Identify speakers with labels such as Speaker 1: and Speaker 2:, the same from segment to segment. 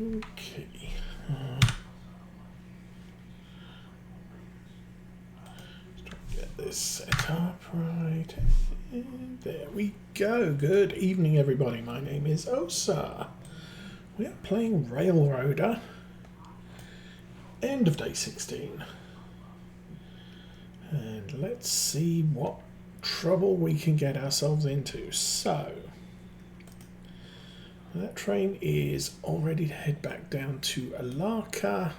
Speaker 1: Okay. Let's try and get this set up right. And there we go. Good evening, everybody. My name is Osa. We are playing Railroader. End of day 16. And let's see what trouble we can get ourselves into. So, that train is all ready to head back down to Alarka.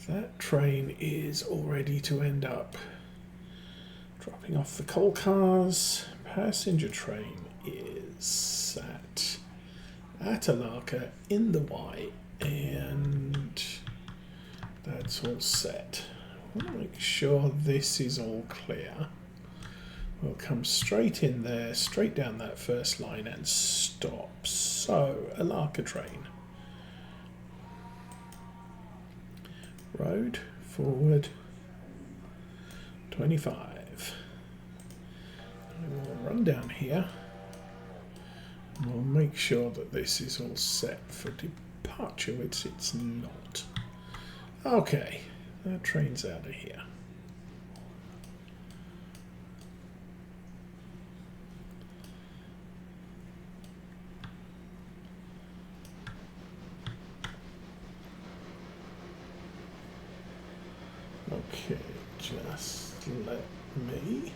Speaker 1: That train is all ready to end up dropping off the coal cars. Passenger train is at Alarka in the Y, and that's all set. I want to make sure this is all clear. We'll come straight in there, straight down that first line and stop. So, Alarka train. Road, forward, 25. And we'll run down here. And we'll make sure that this is all set for departure, which it's not. Okay, that train's out of here. Okay, just let me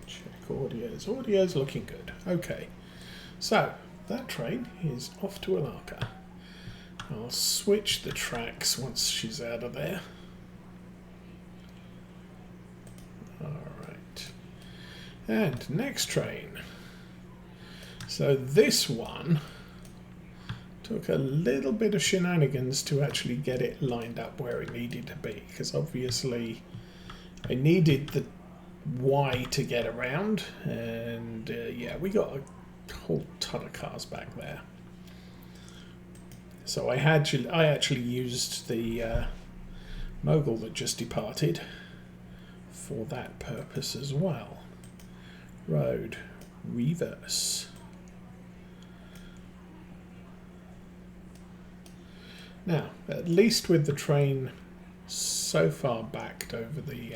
Speaker 1: check audios. Audio's looking good. Okay, so that train is off to Alarka. I'll switch the tracks once she's out of there. Alright. And next train. So this one took a little bit of shenanigans to actually get it lined up where it needed to be, because obviously I needed the Y to get around, and yeah, we got a whole ton of cars back there. So I actually used the mogul that just departed for that purpose as well. Road, reverse. Now, at least with the train so far backed over the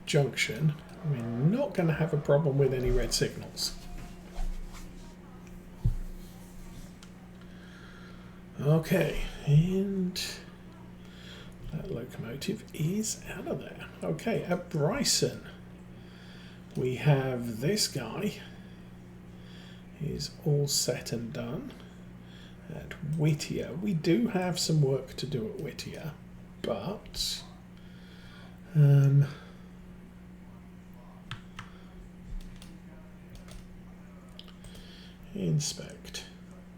Speaker 1: junction, we're not going to have a problem with any red signals. Okay, and that locomotive is out of there. Okay, at Bryson, we have this guy. He's all set and done. At Whittier, we do have some work to do at Whittier, but inspect.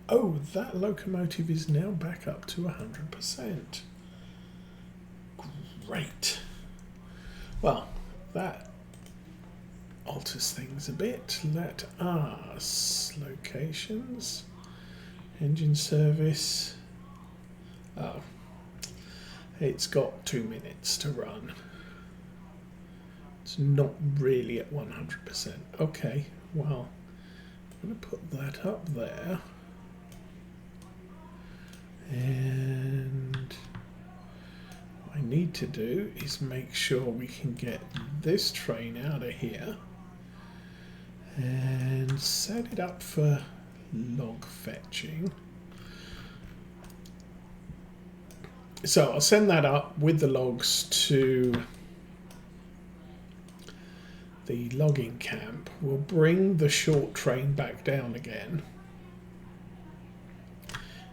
Speaker 1: Oh, that locomotive is now back up to 100%. Great. Well, that alters things a bit. Let us locations. Engine service. Oh, it's got 2 minutes to run. It's not really at 100%. Okay, well, I'm going to put that up there. And what I need to do is make sure we can get this train out of here and set it up for log fetching. So I'll send that up with the logs to the logging camp. We'll bring the short train back down again,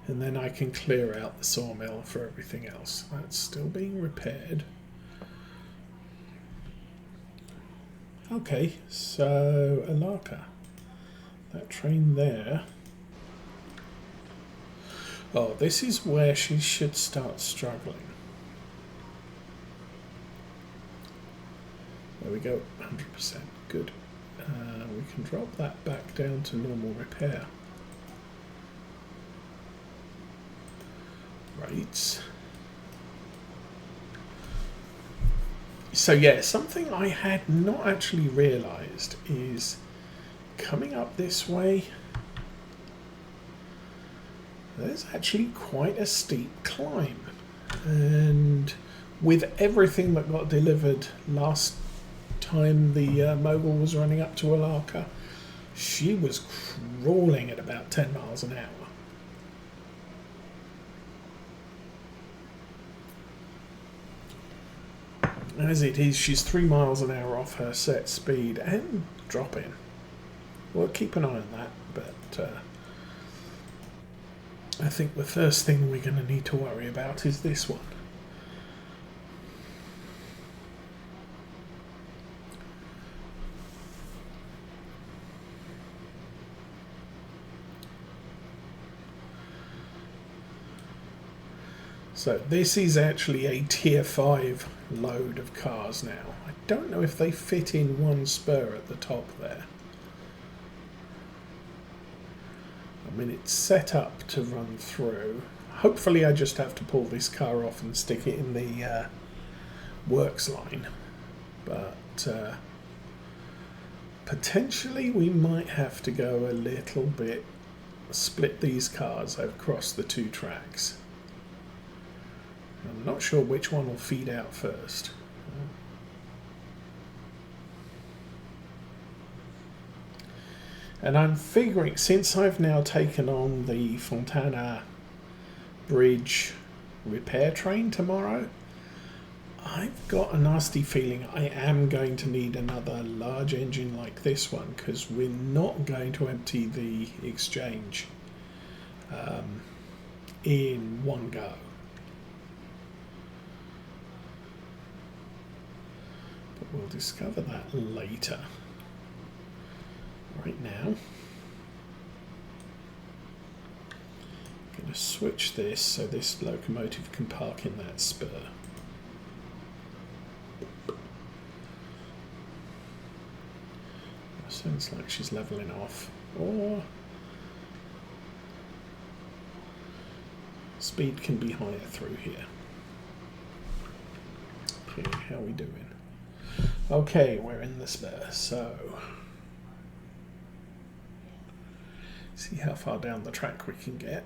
Speaker 1: and then I can clear out the sawmill for everything else. That's still being repaired. Okay, so Alarka. That train there. Oh, this is where she should start struggling. There we go, 100%. Good. We can drop that back down to normal repair. Right. So yeah, something I had not actually realised is coming up this way, There's actually quite a steep climb. And with everything that got delivered last time the mogul was running up to Alarka, she was crawling at about 10 miles an hour. As it is, she's 3 miles an hour off her set speed and dropping. We'll keep an eye on that, but I think the first thing we're going to need to worry about is this one. So this is actually a tier 5 load of cars now. I don't know if they fit in one spur at the top there. I mean, it's set up to run through. Hopefully I just have to pull this car off and stick it in the works line. But potentially we might have to go a little bit, split these cars across the 2 tracks. I'm not sure which one will feed out first. And I'm figuring, since I've now taken on the Fontana Bridge repair train tomorrow, I've got a nasty feeling I am going to need another large engine like this one, because we're not going to empty the exchange in one go. We'll discover that later. Right now, I'm going to switch this so this locomotive can park in that spur. Sounds like she's levelling off, or speed can be higher through here. Okay, how are we doing? Okay, we're in the spur, so see how far down the track we can get.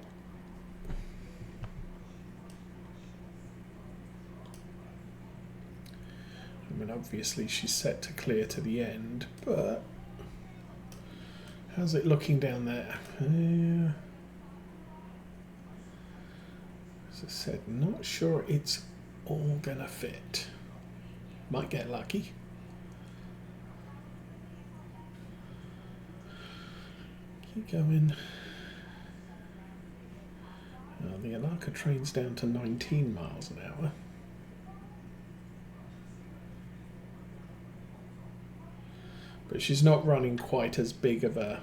Speaker 1: I mean, obviously she's set to clear to the end, but how's it looking down there? As I said, not sure it's all gonna fit. Might get lucky. Keep going. The Alarka train's down to 19 miles an hour. But she's not running quite as big of a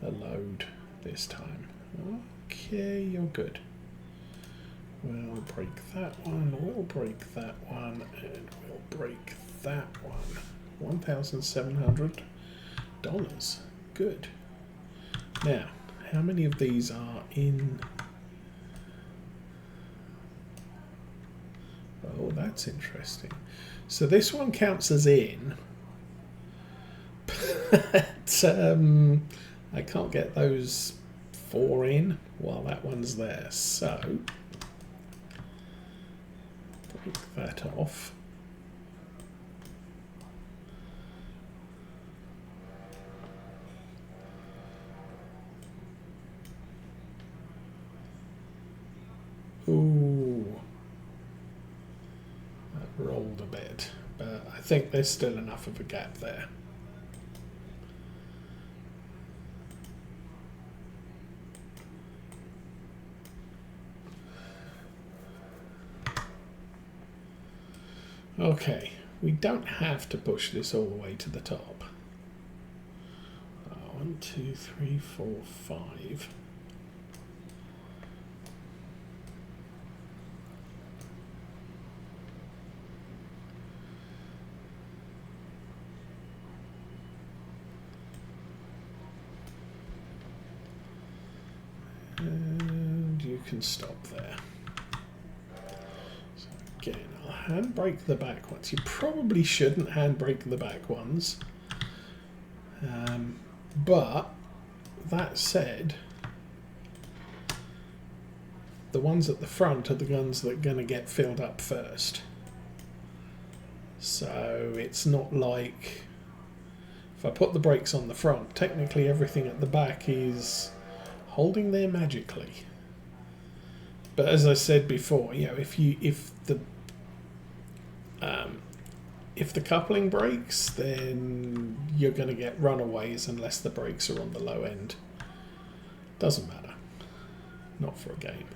Speaker 1: load this time. Okay, you're good. We'll break that one, we'll break that one, and we'll break that one. $1,700. Good. Now, how many of these are in? Oh, that's interesting. So this one counts as in, but I can't get those 4 in while that one's there. So break that off. Ooh, that rolled a bit, but I think there's still enough of a gap there. Okay, we don't have to push this all the way to the top. 1, 2, 3, 4, 5. And you can stop there. So again, I'll handbrake the back ones. You probably shouldn't handbrake the back ones. But that said, the ones at the front are the guns that are going to get filled up first. So it's not like if I put the brakes on the front, technically everything at the back is holding there magically. But as I said before, you know, if the coupling breaks, then you're going to get runaways unless the brakes are on the low end. Doesn't matter. Not for a game.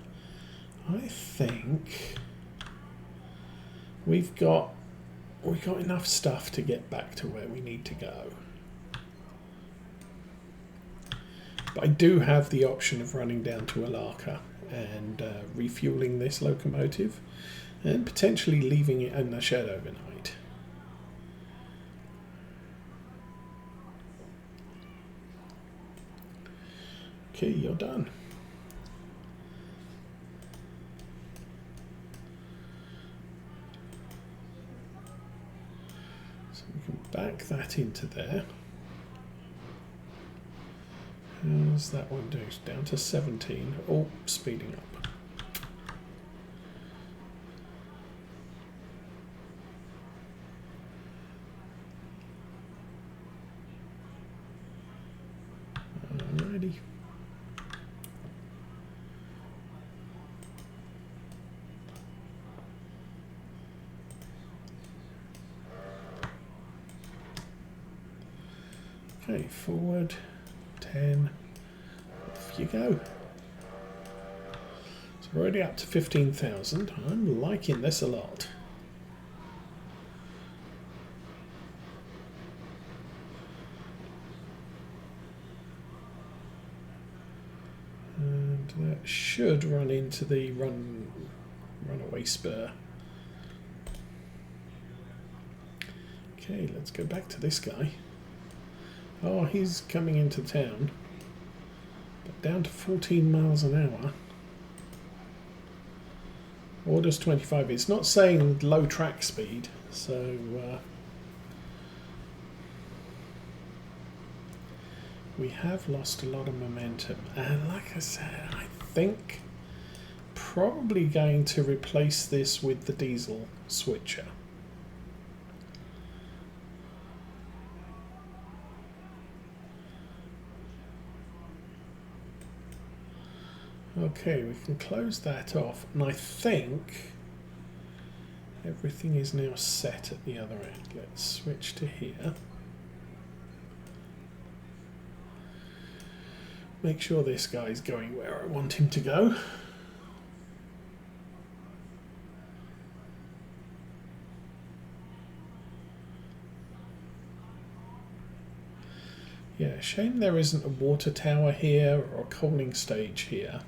Speaker 1: I think we've got enough stuff to get back to where we need to go. But I do have the option of running down to Alarka and refueling this locomotive and potentially leaving it in the shed overnight. Okay, you're done. So we can back that into there. How's that one doing? It's down to 17. Oh, speeding up. Alrighty. Okay, forward 10. Off you go. So we're already up to 15,000. I'm liking this a lot. And that should run into the runaway spur. Okay, let's go back to this guy. Oh, he's coming into town. But down to 14 miles an hour. Orders 25. It's not saying low track speed, so we have lost a lot of momentum. And like I said, I think probably going to replace this with the diesel switcher. Okay, we can close that off, and I think everything is now set at the other end. Let's switch to here. Make sure this guy's going where I want him to go. Yeah, shame there isn't a water tower here or a coaling stage here.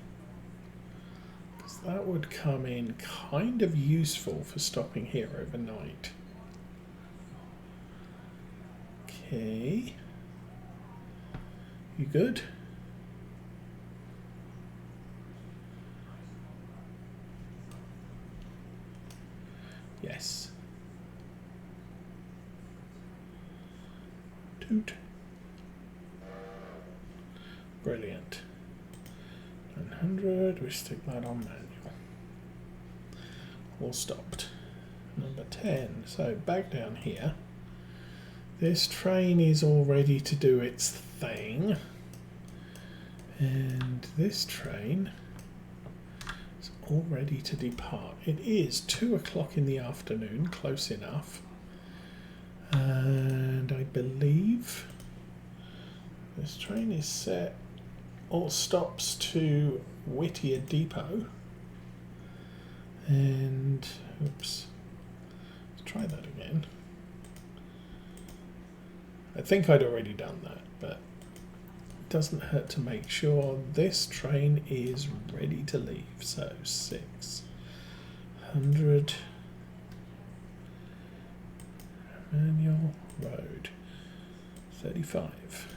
Speaker 1: That would come in kind of useful for stopping here overnight. Okay. You good? Yes. Toot. Brilliant. 900, we stick that on manual. All stopped. Number 10. So back down here. This train is all ready to do its thing. And this train is all ready to depart. It is 2 o'clock in the afternoon, close enough. And I believe this train is set. All stops to Whittier Depot. And, oops, let's try that again. I think I'd already done that, but it doesn't hurt to make sure this train is ready to leave. So 600 manual road 35.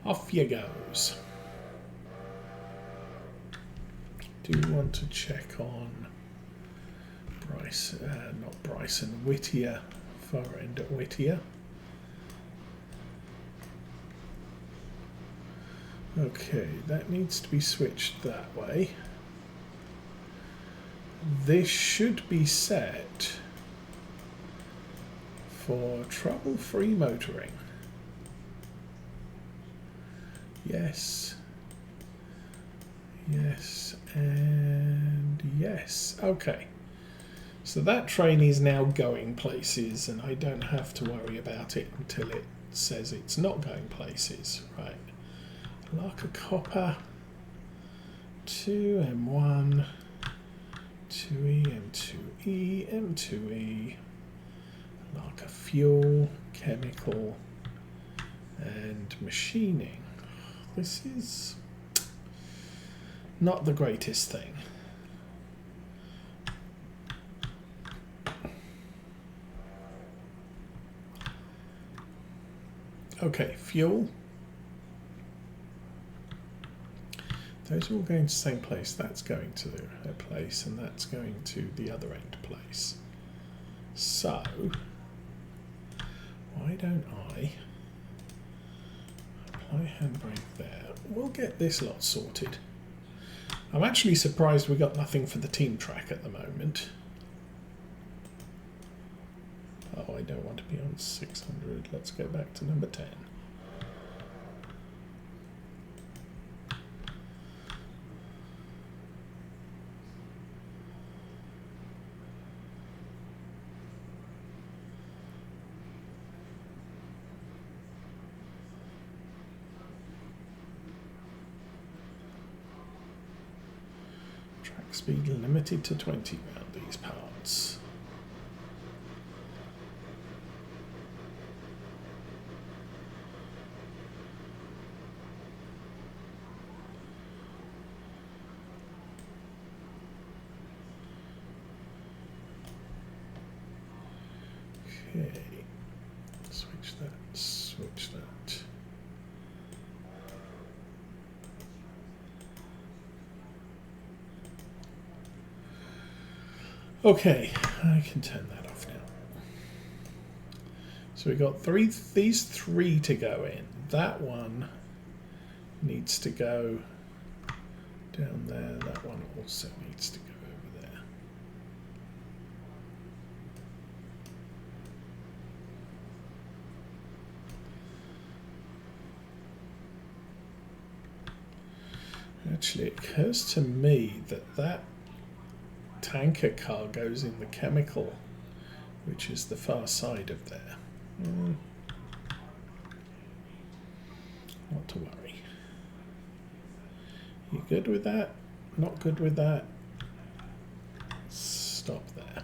Speaker 1: Off you goes. Do want to check on Whittier, far end at Whittier. Okay, that needs to be switched that way. This should be set for trouble-free motoring. Yes. Yes, and yes. Okay. So that train is now going places, and I don't have to worry about it until it says it's not going places. Right. Alarka copper. 2M1. 2E, M2E, M2E. Alarka fuel, chemical, and machining. This is not the greatest thing. Okay, fuel. Those are all going to the same place. That's going to a place, and that's going to the other end place. So, why don't I apply handbrake there? We'll get this lot sorted. I'm actually surprised we got nothing for the team track at the moment. Oh, I don't want to be on 600. Let's go back to number 10. Track speed limited to 20 around these parts. Okay, switch that, switch that. Okay, I can turn that off now. So we've got these three to go in. That one needs to go down there. That one also needs to go over there. Actually, it occurs to me that that tanker car goes in the chemical, which is the far side of there. Not to worry. You good with that? Not good with that? Stop there.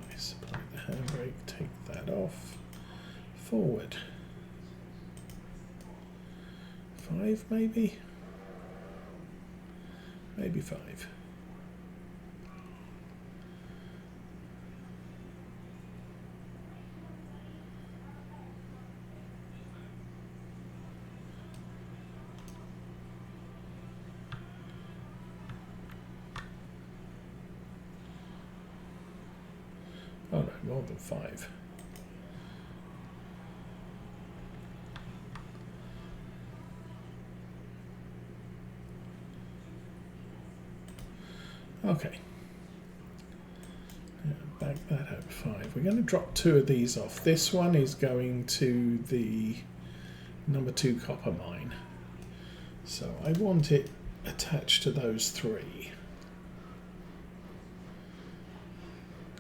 Speaker 1: Nice. Apply the handbrake, take that off. Forward. 5 maybe? Maybe 5. Oh no, more than 5. Okay. Yeah, back that up 5. We're going to drop 2 of these off. This one is going to the number 2 copper mine. So I want it attached to those 3.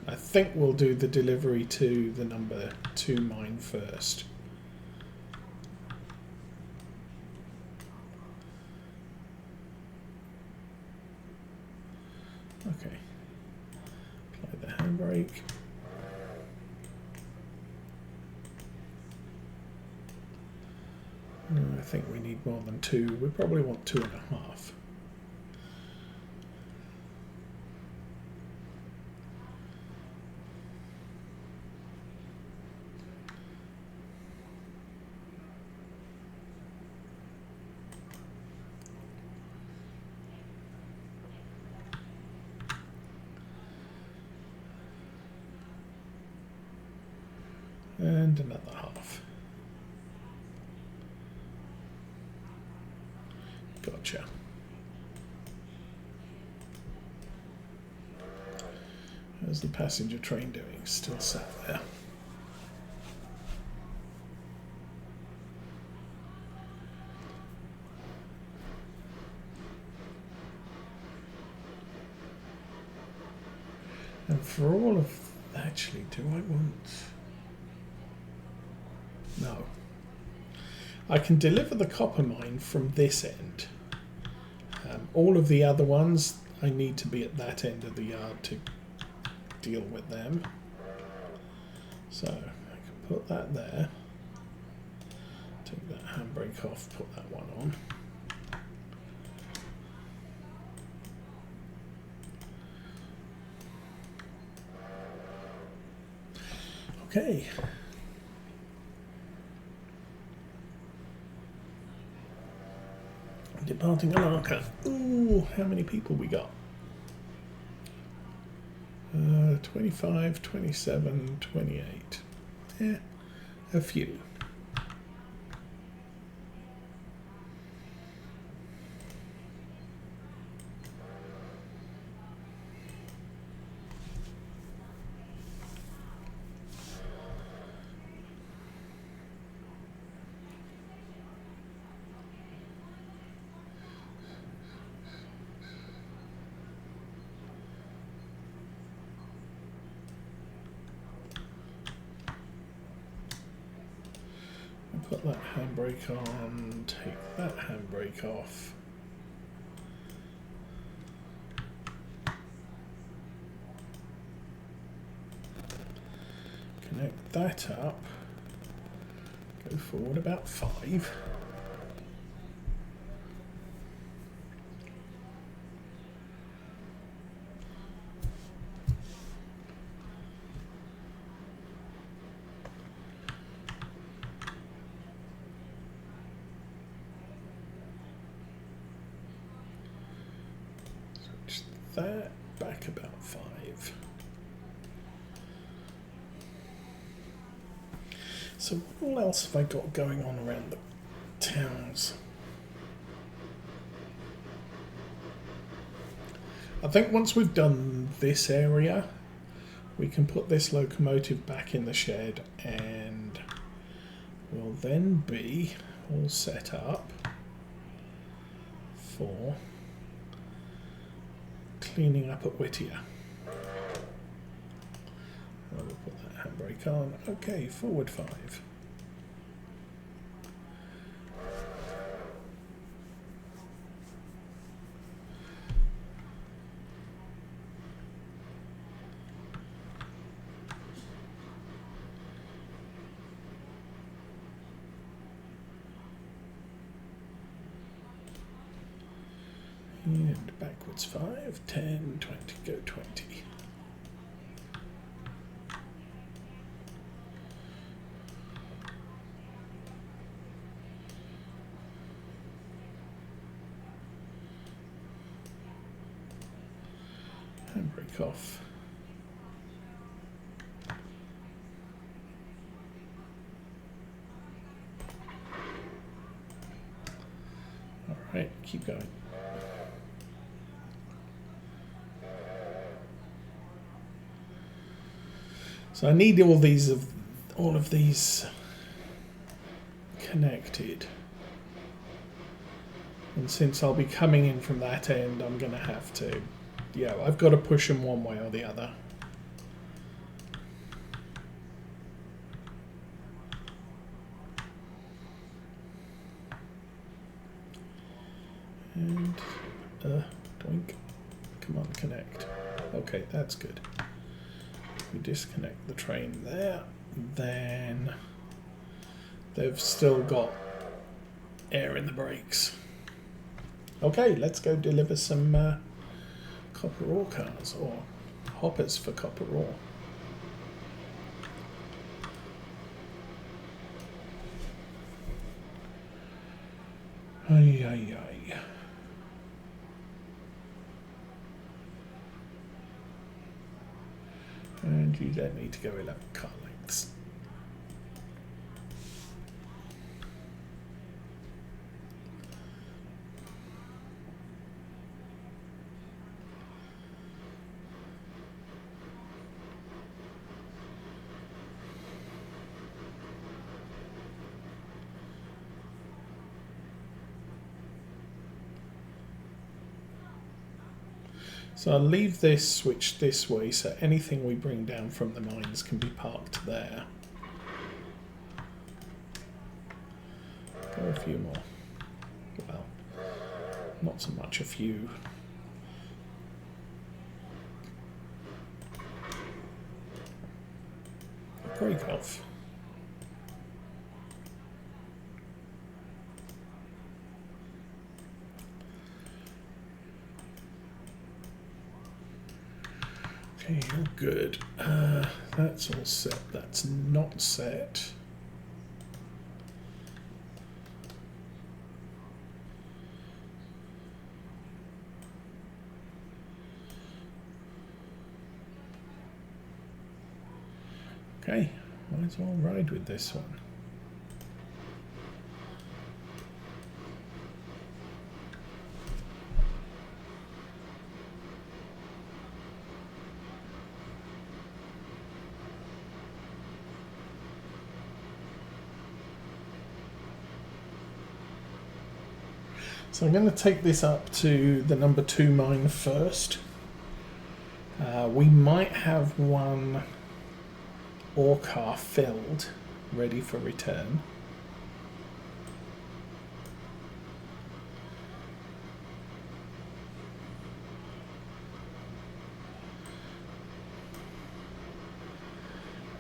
Speaker 1: I think we'll do the delivery to the number 2 mine first. Okay. Apply the handbrake. I think we need more than 2. We probably want 2.5. And another half. How's the passenger train doing? Still sat there. And for all of... Actually, do I want... No. I can deliver the copper mine from this end. All of the other ones, I need to be at that end of the yard to deal with them. So, I can put that there. Take that handbrake off, put that one on. Okay. Departing Alarka. Ooh, how many people we got? 25, 27, 28. Yeah, a few. Put that handbrake on, take that handbrake off. Connect that up. Go forward about 5. That back about 5. So what else have I got going on around the towns? I think once we've done this area, we can put this locomotive back in the shed and we'll then be all set up for cleaning up at Whittier. We'll put that handbrake on. Okay, forward 5. And backwards 5, 10, 20, go 20. Handbrake off. All right, keep going. So I need all of these connected. And since I'll be coming in from that end, I'm going to have to, yeah, I've got to push them one way or the other. And, doink. Come on, connect. Okay, that's good. We disconnect the train there, then they've still got air in the brakes. Okay, let's go deliver some copper ore cars, or hoppers for copper ore. Ay, ay, ay. And you don't need to go 11 car lengths. So I'll leave this switch this way so anything we bring down from the mines can be parked there. Go a few more. Well, not so much a few. Break off. Okay, all good. That's all set. That's not set. Okay, might as well ride with this one. So I'm going to take this up to the number 2 mine first. We might have one ore car filled, ready for return.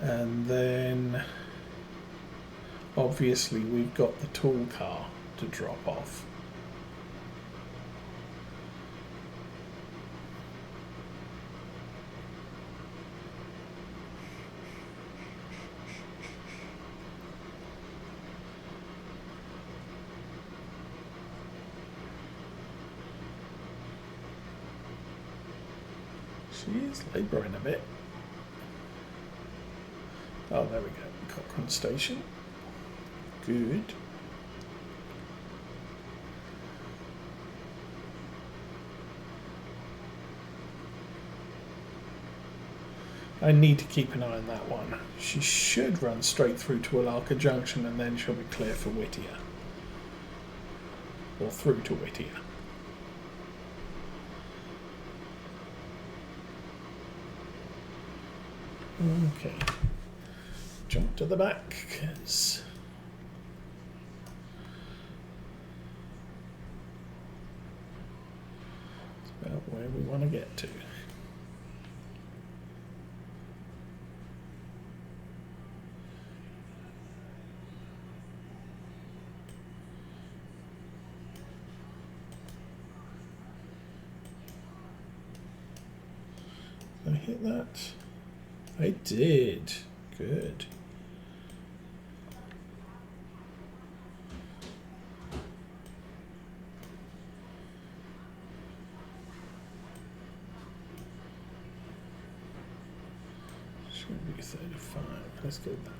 Speaker 1: And then obviously we've got the tool car to drop off. She is labouring a bit. Oh, there we go. Cochrane Station. Good. I need to keep an eye on that one. She should run straight through to Alarka Junction and then she'll be clear for Whittier. Or through to Whittier. Okay, jump to the back, because it's about where we want to get to. Did I hit that? I did. Good. Should be 35. Let's go with that.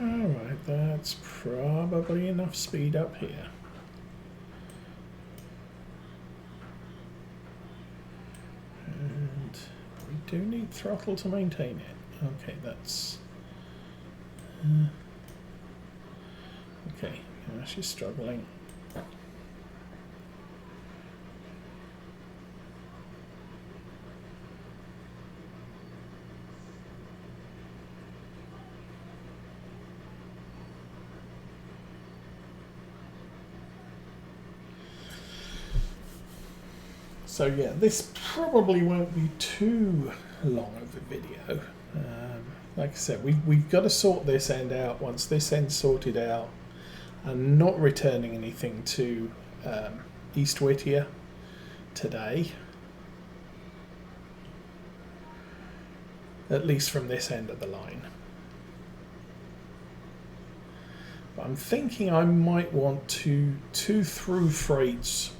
Speaker 1: Alright, that's probably enough speed up here. And we do need throttle to maintain it. Okay, that's... okay, now she's struggling. So yeah, this probably won't be too long of a video. Like I said, we've got to sort this end out. Once this end's sorted out, I'm not returning anything to East Whittier today. At least from this end of the line. But I'm thinking I might want two through freights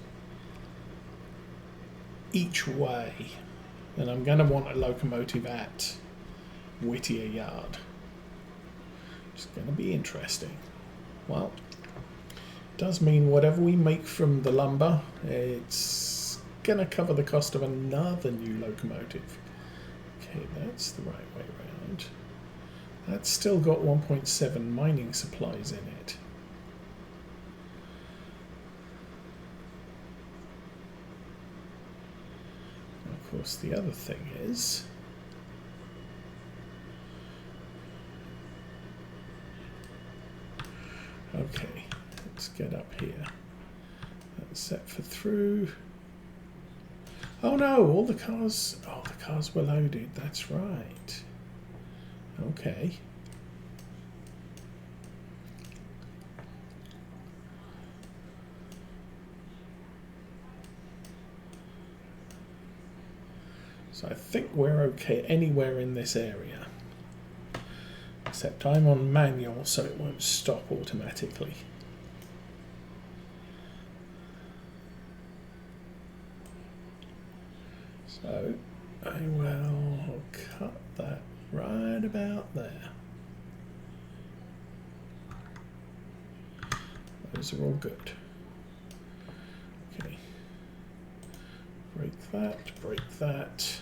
Speaker 1: each way, and I'm going to want a locomotive at Whittier Yard. It's going to be interesting. Well, it does mean whatever we make from the lumber, it's going to cover the cost of another new locomotive. Okay, that's the right way round. That's still got 1.7 mining supplies in it. And of course, the other thing is, okay, let's get up here. That's set for through. Oh no, all the cars, oh, the cars were loaded, that's right. Okay. So I think we're okay anywhere in this area. Except I'm on manual, so it won't stop automatically. So I will cut that right about there. Those are all good. Okay. Break that.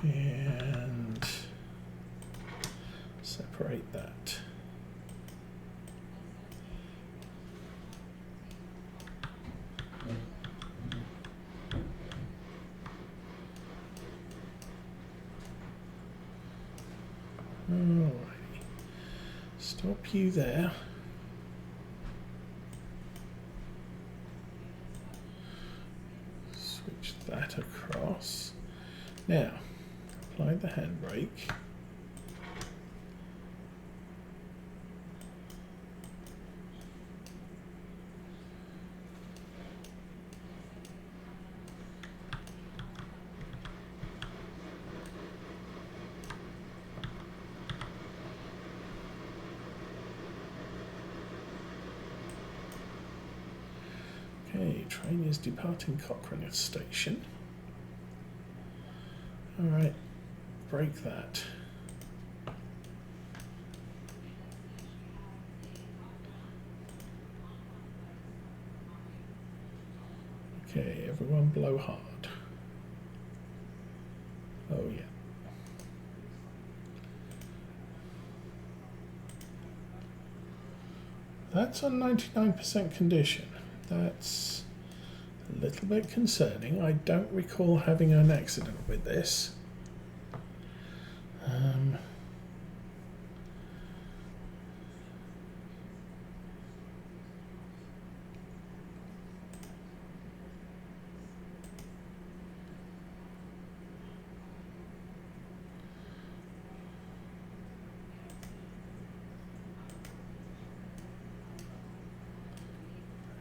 Speaker 1: And separate that. Alrighty. Stop you there. Switch that across. Now, apply the handbrake. Okay, train is departing Cochrane Station. Alright, break that. Okay, everyone blow hard. Oh yeah. That's on 99% condition. That's a little bit concerning. I don't recall having an accident with this.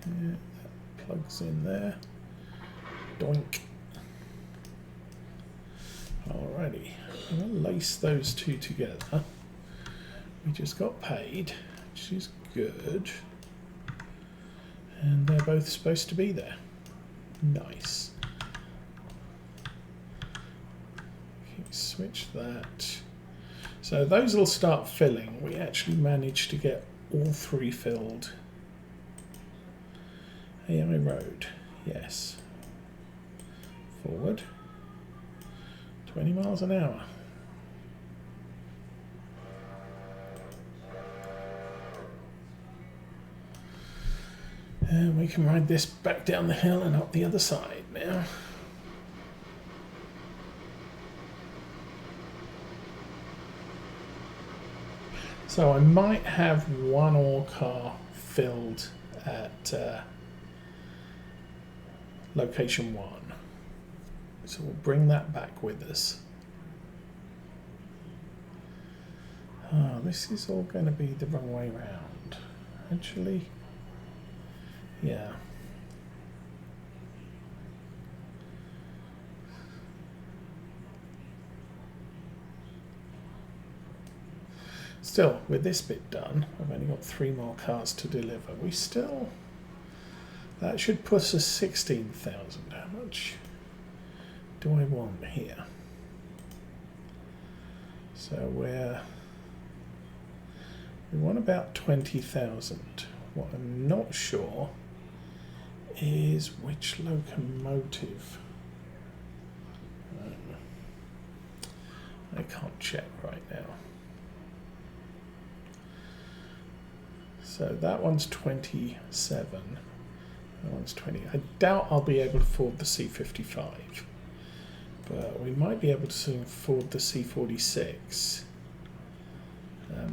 Speaker 1: Yeah, that plugs in there. Doink. Alrighty, I'm going to lace those two together. We just got paid, which is good. And they're both supposed to be there. Nice. Okay, switch that. So those will start filling. We actually managed to get all three filled. AI Road, yes. Forward. 20 miles an hour. And we can ride this back down the hill and up the other side now. So I might have one ore car filled at location 1. So we'll bring that back with us. Oh, this is all going to be the wrong way round. Actually, yeah. Still, with this bit done, I've only got 3 more cars to deliver. We still... That should put us 16,000. How much do I want here? So we want about 20,000. What I'm not sure is which locomotive. I can't check right now. So that one's 27. That one's 20. I doubt I'll be able to afford the C55. But we might be able to soon afford the C46.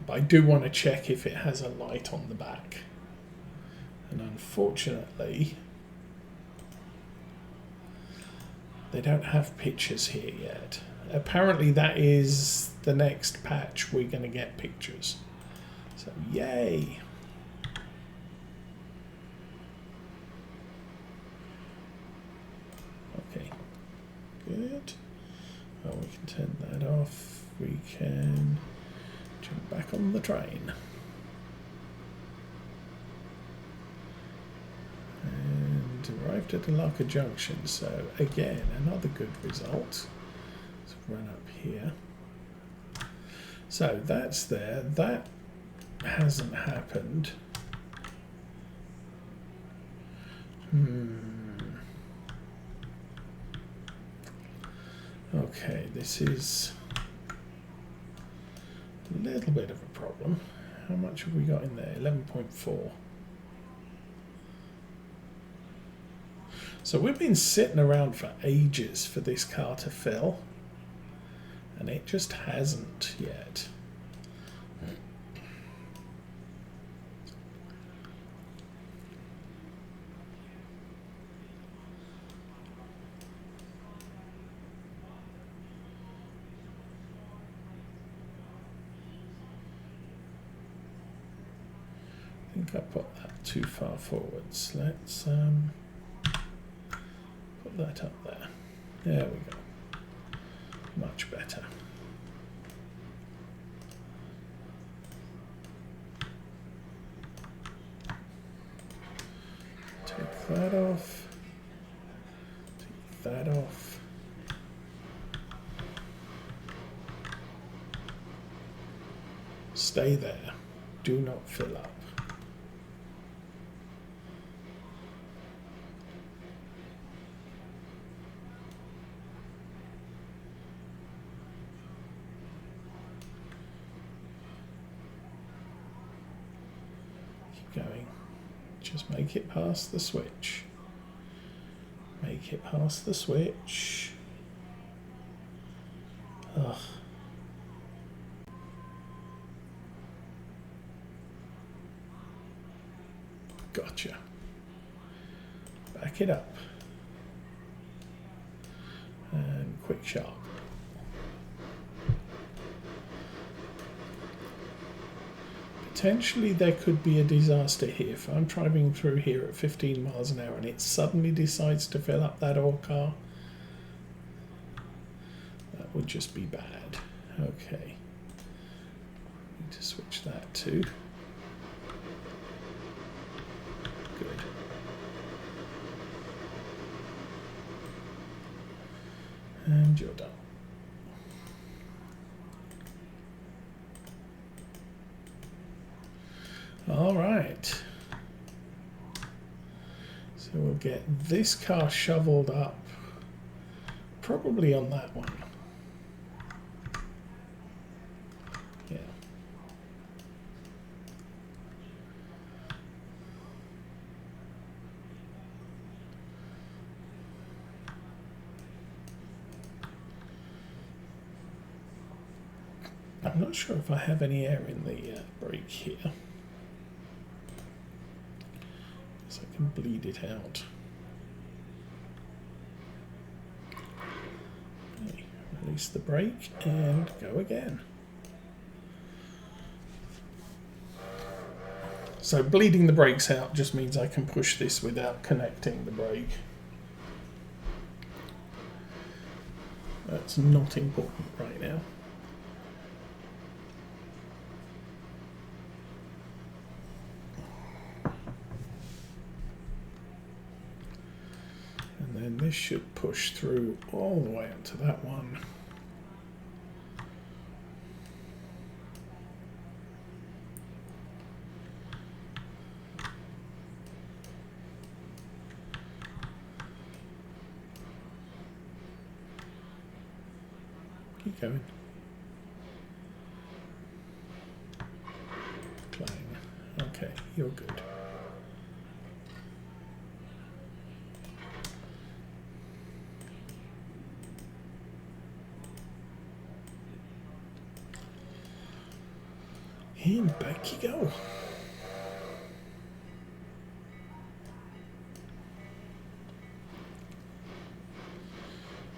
Speaker 1: But I do want to check if it has a light on the back. And unfortunately, they don't have pictures here yet. Apparently that is the next patch we're going to get pictures. So yay! Okay, good. Well, we can turn that off. We can jump back on the train. And arrived at Alarka Junction. So again, another good result. Let's run up here. So that's there. That hasn't happened. Okay, this is a little bit of a problem. How much have we got in there? 11.4. So we've been sitting around for ages for this car to fill, and it just hasn't yet. I think I put that too far forwards. Let's put that up there. There we go. Much better. Take that off. Take that off. Stay there. Do not fill up. Going. Just make it past the switch. Make it past the switch. Ugh. Gotcha. Back it up. And quick sharp. Potentially there could be a disaster here. If I'm driving through here at 15 miles an hour and it suddenly decides to fill up that old car, that would just be bad. Okay. Need to switch that too. Good. And you're done. All right. So we'll get this car shoveled up, probably on that one. Yeah. I'm not sure if I have any air in the brake here. So I can bleed it out. Okay, release the brake and go again. So bleeding the brakes out just means I can push this without connecting the brake. That's not important right now. And this should push through all the way up to that one. Keep going. you're good. And back you go.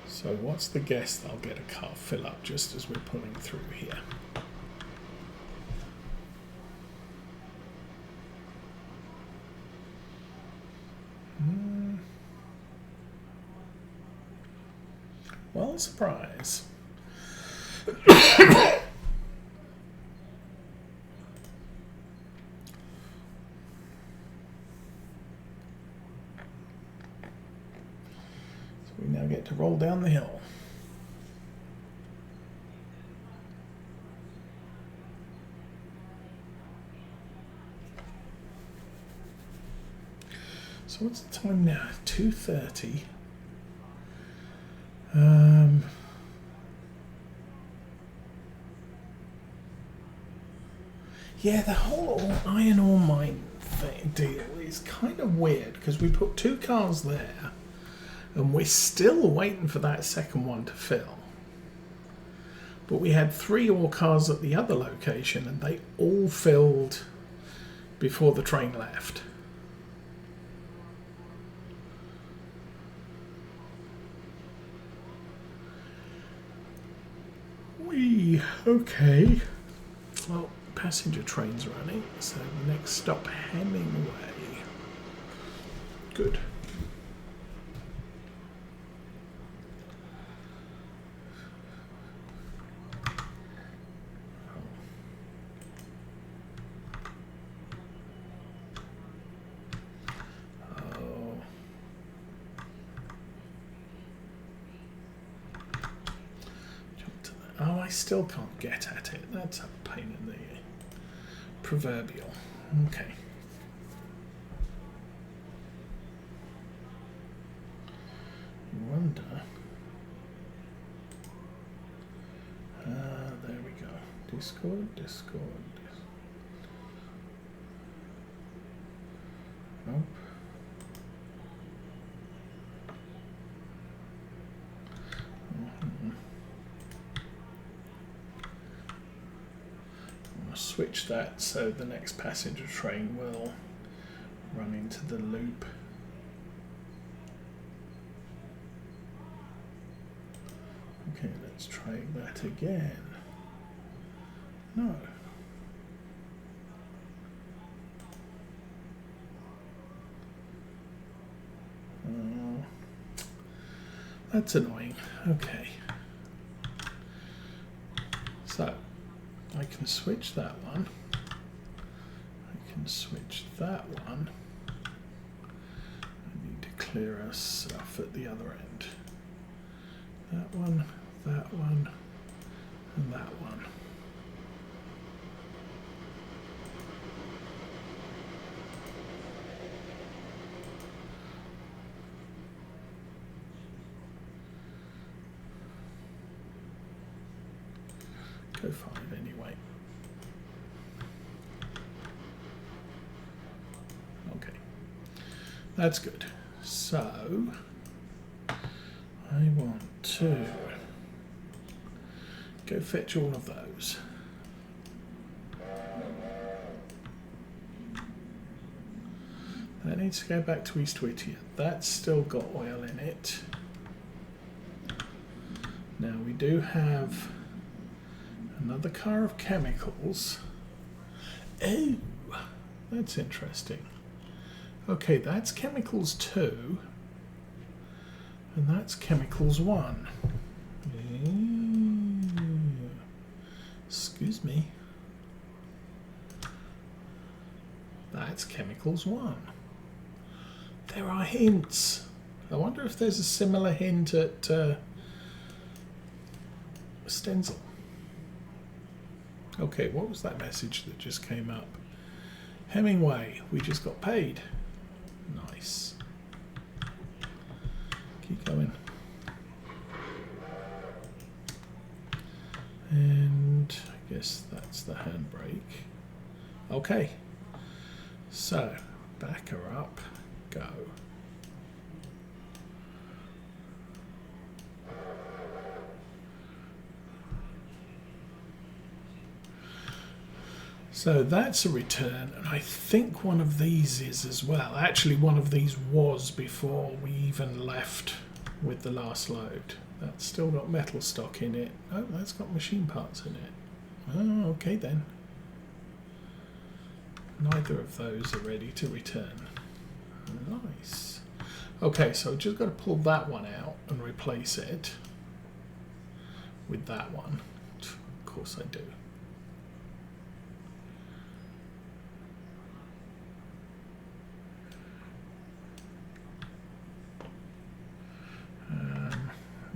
Speaker 1: So what's the guess that I'll get a car fill up just as we're pulling through here? Well, surprise. We now get to roll down the hill. So what's the time now? 2:30. Yeah, the whole iron ore mine deal is kind of weird because we put 2 cars there. And we're still waiting for that second one to fill. But we had 3 ore cars at the other location and they all filled before the train left. Okay. Well, passenger train's running, so the next stop, Hemingway. Good. Oh, I still can't get at it. That's a pain in the proverbial. Okay. I wonder. There we go. Discord. Nope. Switch that so the next passenger train will run into the loop. Okay, let's try that again. No. That's annoying. Okay. So I can switch that one. I can switch that one. I need to clear our stuff at the other end. That one, and that one. Go 5 anyway. Okay, that's good. So I want to go fetch all of those. That needs to go back to East Whittier. That's still got oil in it. Now we do have another car of chemicals. Oh, that's interesting. Okay, that's chemicals 2. And that's chemicals 1. Excuse me. That's chemicals 1. There are hints. I wonder if there's a similar hint at Stenzel. Okay, what was that message that just came up? Hemingway, we just got paid. Nice. Keep going. And I guess that's the handbrake. Okay. So, back her up, go. So that's a return, and I think one of these is as well. Actually, one of these was before we even left with the last load. That's still got metal stock in it. Oh, that's got machine parts in it. Oh, okay then. Neither of those are ready to return. Nice. Okay, so I've just got to pull that one out and replace it with that one. Of course I do.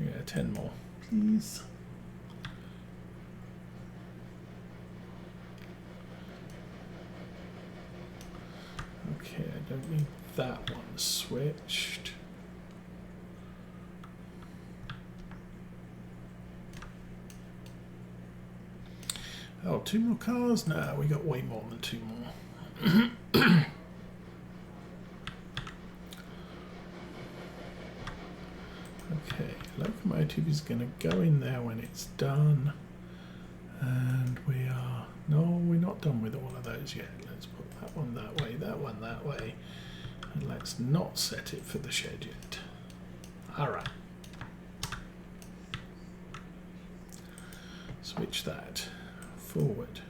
Speaker 1: Yeah, 10 more, please. Okay, I don't need that one switched. Oh, 2 more cars? No, we got way more than 2 more. Okay, locomotive is going to go in there when it's done. And we are... No, we're not done with all of those yet. Let's put that one that way, that one that way. And let's not set it for the shed yet. Alright. Switch that. Forward.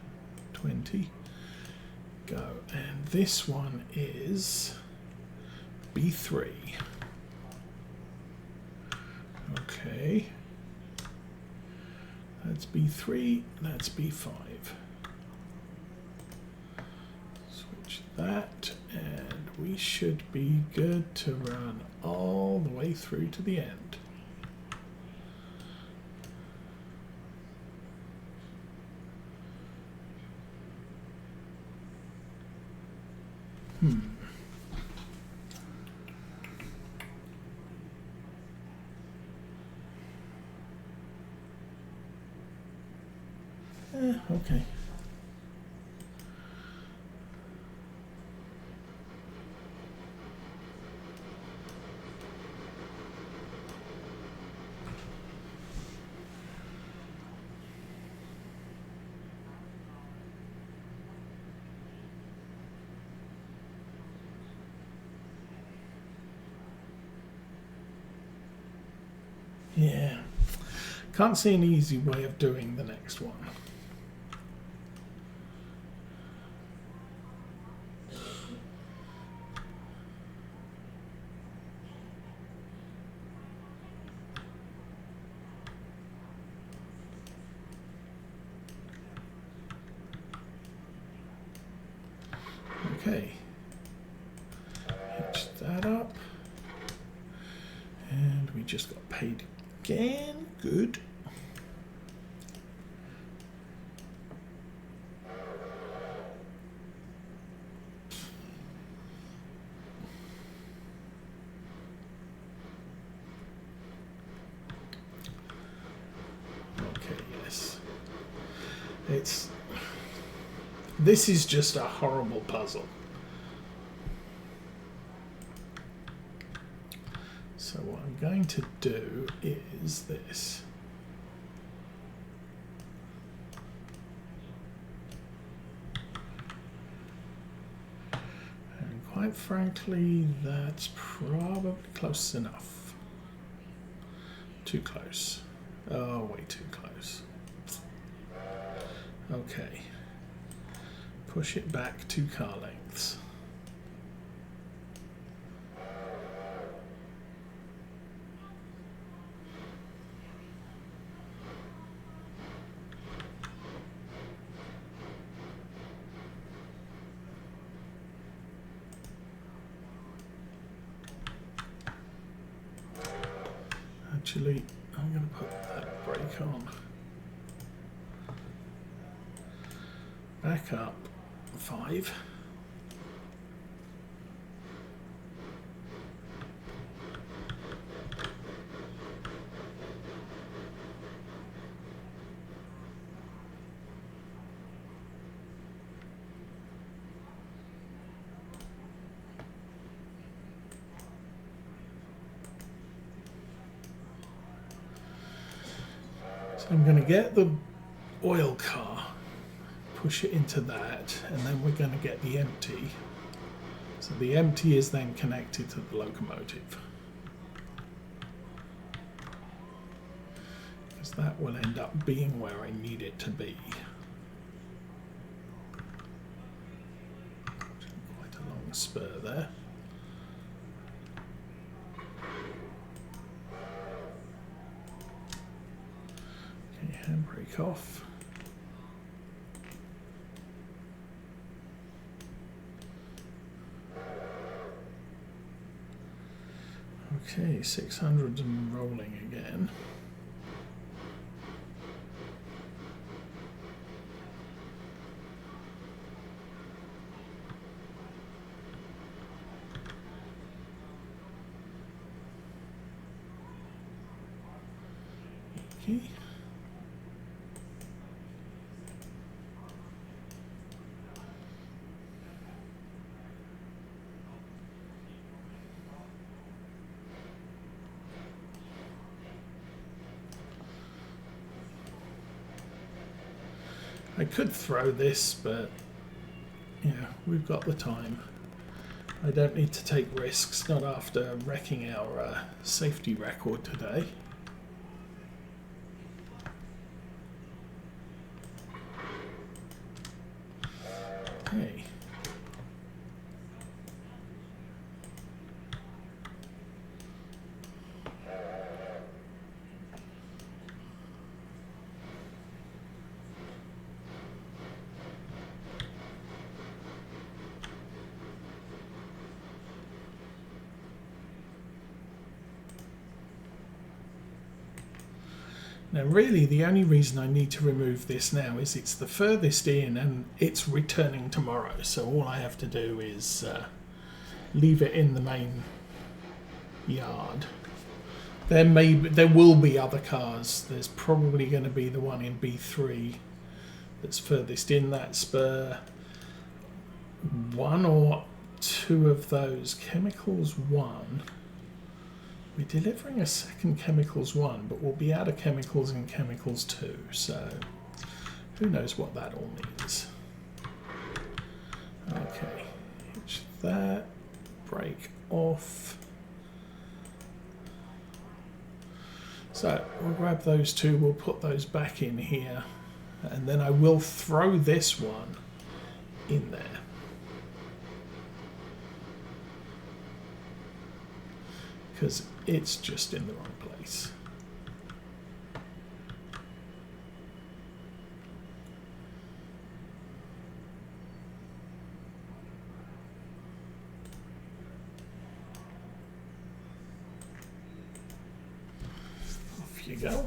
Speaker 1: 20. Go. And this one is B3. Okay. That's B3, that's B5. Switch that, and we should be good to run all the way through to the end. Okay. Yeah. Can't see an easy way of doing the next one. Okay, hitch that up, and we just got paid again. Good. Okay, yes. This is just a horrible puzzle. So what I'm going to do is this. And quite frankly, that's probably close enough. Too close. Oh, way too close. Okay. Push it back 2 car lengths. Actually, I'm going to put that brake on. Back up 5. So I'm going to get the oil car, push it into that, and then we're going to get the empty. So the empty is then connected to the locomotive, because that will end up being where I need it to be. Quite a long spur there. Okay, handbrake off. Okay, 600 and rolling again. Okay. I could throw this, but yeah, we've got the time. I don't need to take risks, not after wrecking our safety record today. Okay. Now really the only reason I need to remove this now is it's the furthest in and it's returning tomorrow, so all I have to do is leave it in the main yard. There will be other cars. There's probably going to be the one in B3 that's furthest in that spur. One or two of those. Chemicals 1. We're delivering a second chemicals 1, but we'll be out of chemicals in chemicals 2, so who knows what that all means. Okay, hitch that, brake off. So we'll grab those two, we'll put those back in here, and then I will throw this one in there. Because it's just in the wrong place. Off you go.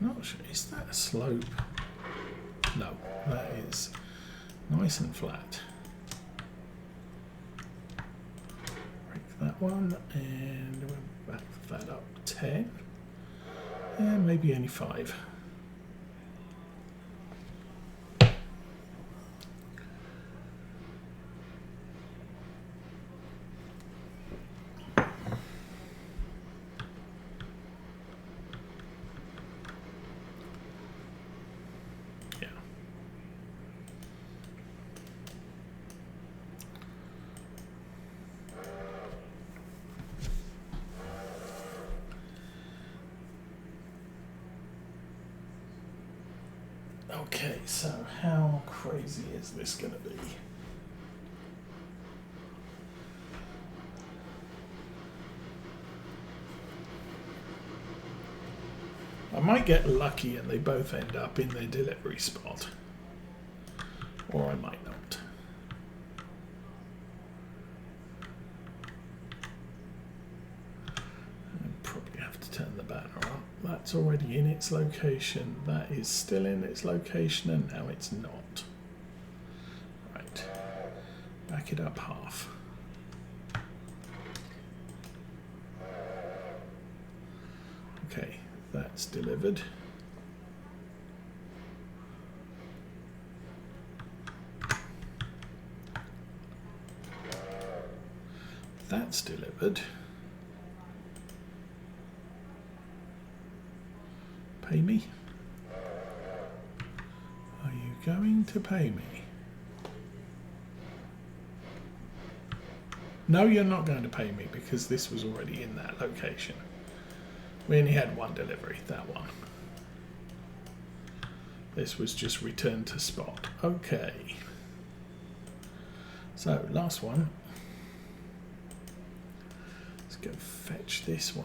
Speaker 1: Not sure, is that a slope? No, that is nice and flat. Break that one and we'll back that up 10 and maybe only 5. Okay, so how crazy is this going to be? I might get lucky and they both end up in their delivery spot. Or I might not. I'd probably have to turn the banner up. That's already in its location. That is still in its location and now it's not. Right. Back it up half. Okay, that's delivered. That's delivered. Pay me? Are you going to pay me? No, you're not going to pay me because this was already in that location. We only had one delivery, that one. This was just returned to spot. Okay. So, last one. Let's go fetch this one.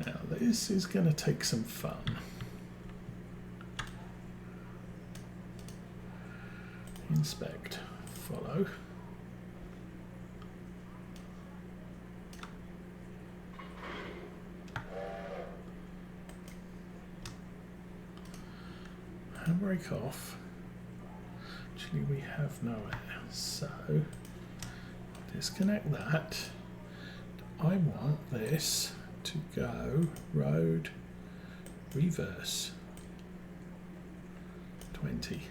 Speaker 1: Now, this is going to take some fun. Inspect, follow. Handbrake off. Actually, we have no air, so disconnect that. I want this to go road reverse 20.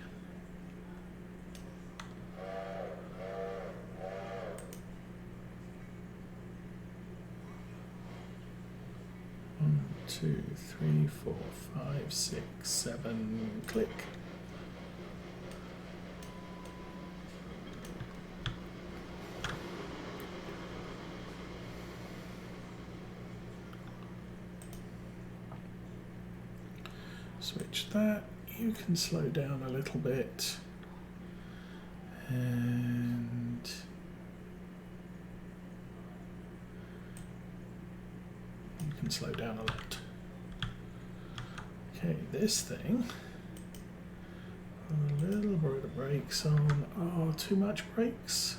Speaker 1: One, 2, 3, 4, 5, 6, 7, click. Switch that. You can slow down a little bit. And you can slow down a lot. Okay, this thing. A little bit of brakes on. Oh, too much brakes.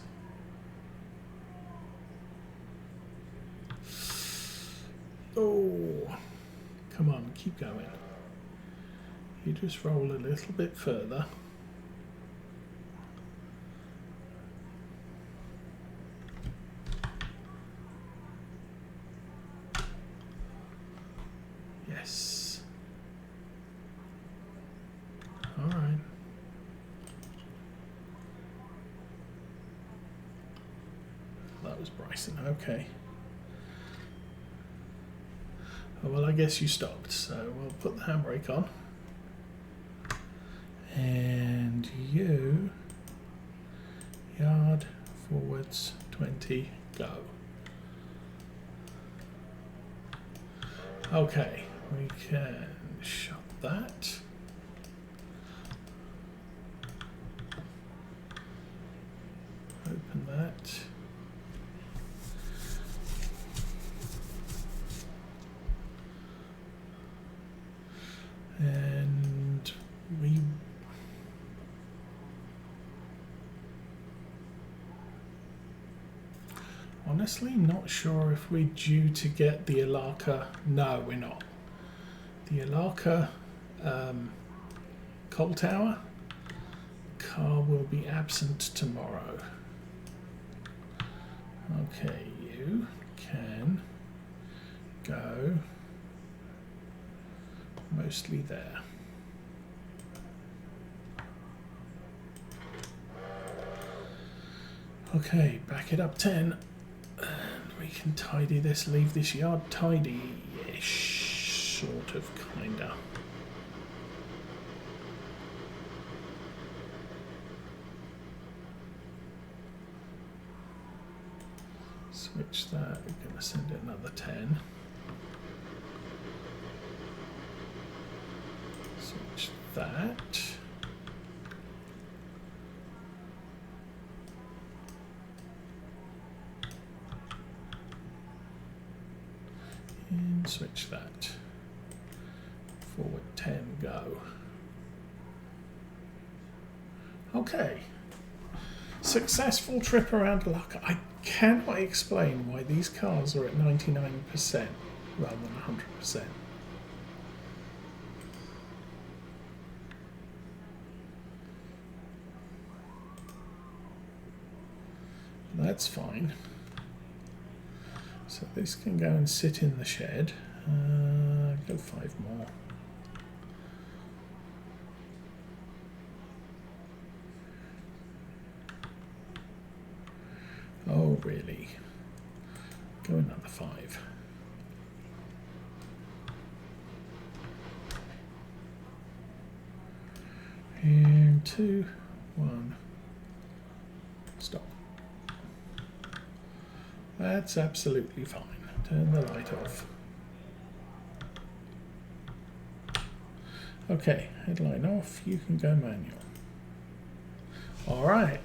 Speaker 1: Oh, come on, keep going. You just roll a little bit further. Yes. All right. That was Bryson. Okay. Oh, well, I guess you stopped, so we'll put the handbrake on. And you, yard forwards 20, go. Okay, we can shut that. Open that. And we honestly not sure if we're due to get the Alarka. No, we're not. The Alarka coal tower car will be absent tomorrow. Okay, you can go mostly there. Okay, back it up 10. And we can tidy this, leave this yard tidy-ish, sort of, kinda. Switch that, we're going to send it another 10. Switch that. And switch that. Forward 10, go. Okay. Successful trip around Alarka. I cannot explain why these cars are at 99% rather than 100%. That's fine. So this can go and sit in the shed. Go 5 more. Oh, really? Go another 5. And 2, 1. Stop. That's absolutely fine. Turn the light off. Okay, headline off. You can go manual. All right.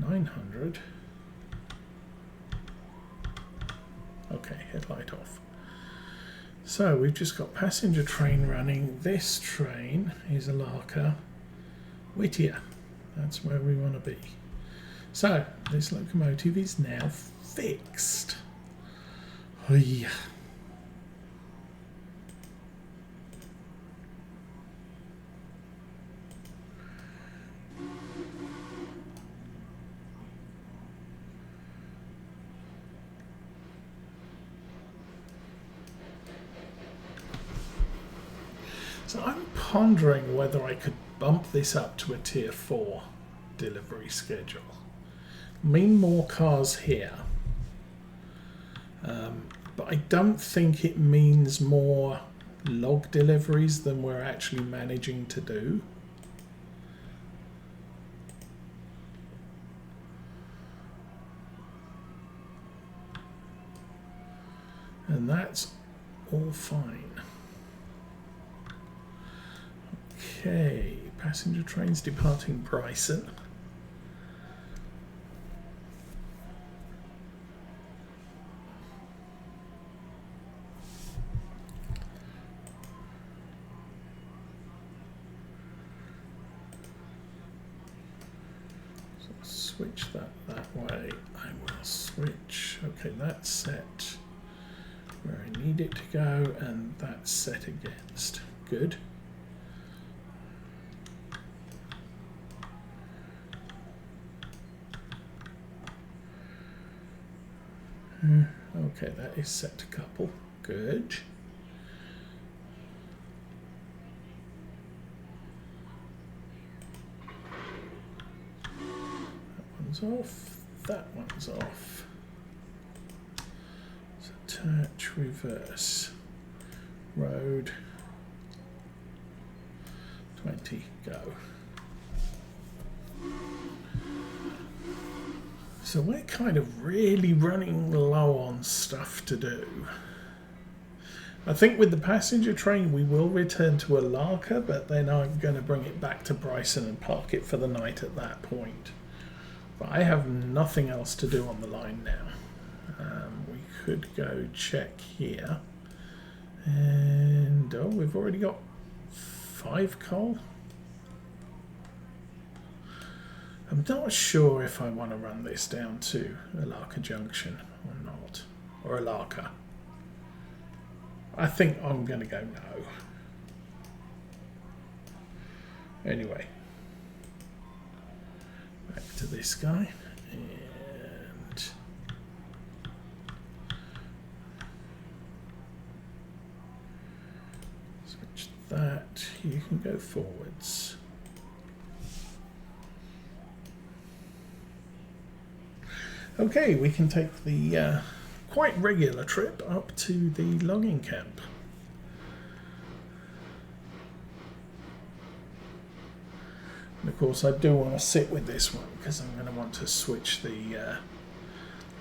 Speaker 1: 900. Okay, headlight off. So we've just got passenger train running. This train is Alarka, Whittier. That's where we want to be. So this locomotive is now fixed. Oh, yeah. So I'm pondering whether I could bump this up to a tier 4 delivery schedule. Mean more cars here, but I don't think it means more log deliveries than we're actually managing to do. And that's all fine. Okay, passenger trains departing Bryson. So switch that way. I will switch. Okay, that's set where I need it to go, and that's set against. Good. Okay, that is set to couple. Good. That one's off. That one's off. So touch, reverse. Road. 20, go. So we're kind of really running low on stuff to do. I think with the passenger train we will return to Alarka, but then I'm going to bring it back to Bryson and park it for the night at that point. But I have nothing else to do on the line now. We could go check here. And, oh, we've already got 5 coal. I'm not sure if I want to run this down to Alarka Junction or not, or Alarka. I think I'm going to go no. Anyway, back to this guy, and switch that. You can go forwards. Okay, we can take the quite regular trip up to the logging camp. And of course I do want to sit with this one because I'm going to want to switch the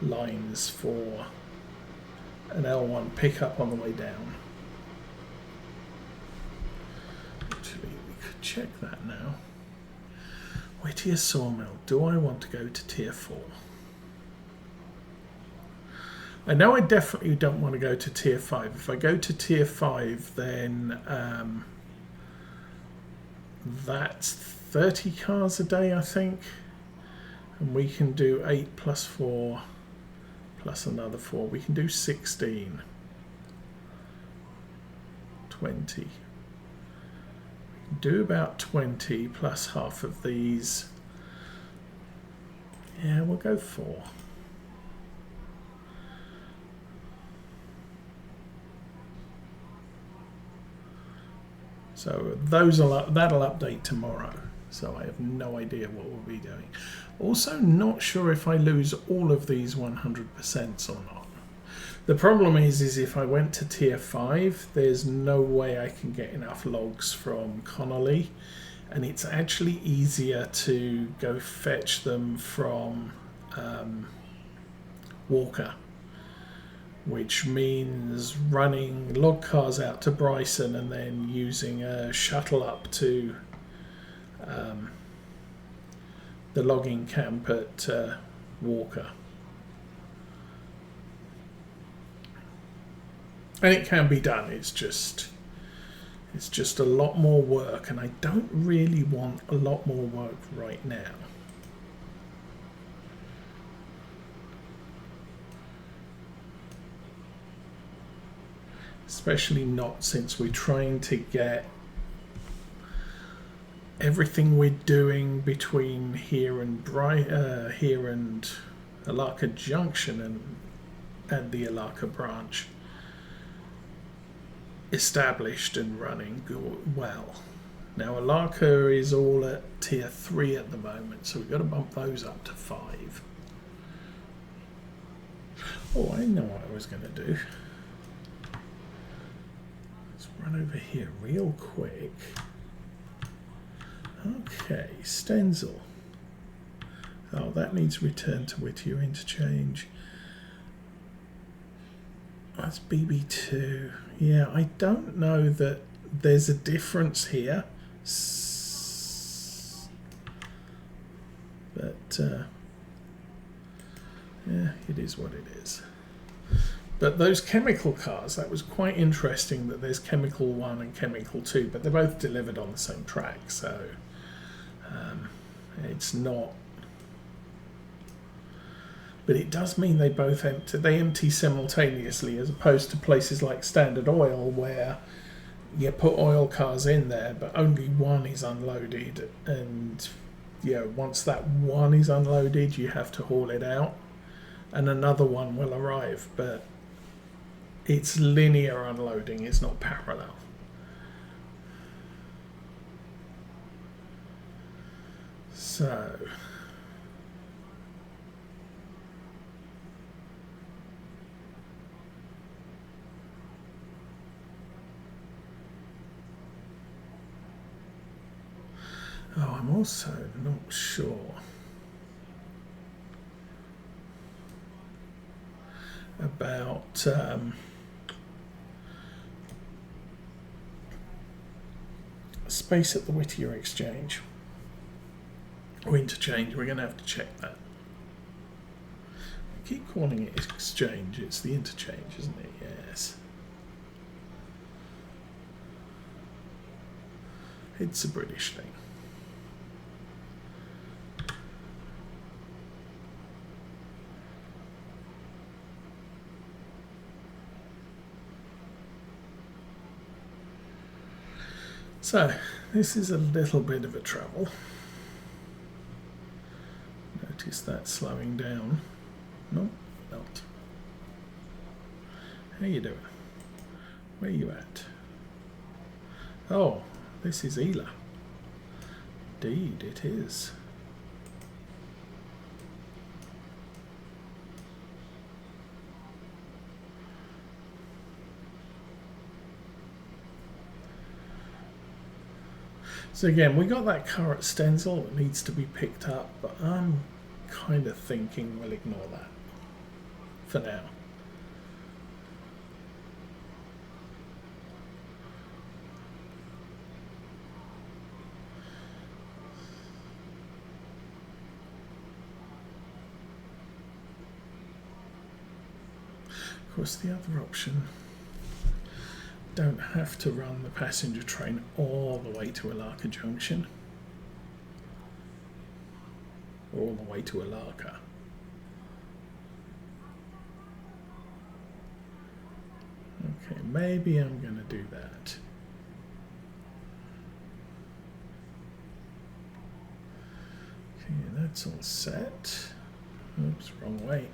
Speaker 1: lines for an L1 pickup on the way down. Actually, we could check that now. Whittier Sawmill, do I want to go to tier 4? I know I definitely don't want to go to tier 5. If I go to tier 5, then that's 30 cars a day, I think. And we can do 8 plus 4 plus another 4. We can do 16. 20. We can do about 20 plus half of these. Yeah, we'll go 4. So that'll update tomorrow. So I have no idea what we'll be doing. Also, not sure if I lose all of these 100% or not. The problem is if I went to tier 5, there's no way I can get enough logs from Connolly, and it's actually easier to go fetch them from Walker, which means running log cars out to Bryson and then using a shuttle up to the logging camp at Walker. And it can be done, it's just a lot more work, and I don't really want a lot more work right now. Especially not since we're trying to get everything we're doing between here and Alarka Junction and the Alarka branch established and running well. Now Alarka is all at tier 3 at the moment, so we've got to bump those up to 5. Oh, I know what I was going to do. Let's run over here real quick. Okay, Stenzel. Oh, that needs return to Whittier interchange. That's BB2. Yeah, I don't know that there's a difference here. But, yeah, it is what it is. But those chemical cars, that was quite interesting that there's Chemical 1 and Chemical 2, but they're both delivered on the same track, so it's not... But it does mean they both empty simultaneously, as opposed to places like Standard Oil where you put oil cars in there but only one is unloaded, and once that one is unloaded you have to haul it out and another one will arrive, but it's linear unloading, it's not parallel. So I'm also not sure about space at the Whittier exchange or interchange. We're going to have to check that. I keep calling it exchange, it's the interchange, isn't it? Yes. It's a British thing. So, this is a little bit of a trouble. Notice that slowing down. No, not. How you doing? Where you at? Oh, this is Ela. Indeed, it is. So again, we got that car at Stenzel that needs to be picked up, but I'm kind of thinking we'll ignore that for now. Of course, the other option, don't have to run the passenger train all the way to Alarka Junction, all the way to Alarka. Okay, maybe I'm going to do that. Okay, that's all set. Oops, wrong way.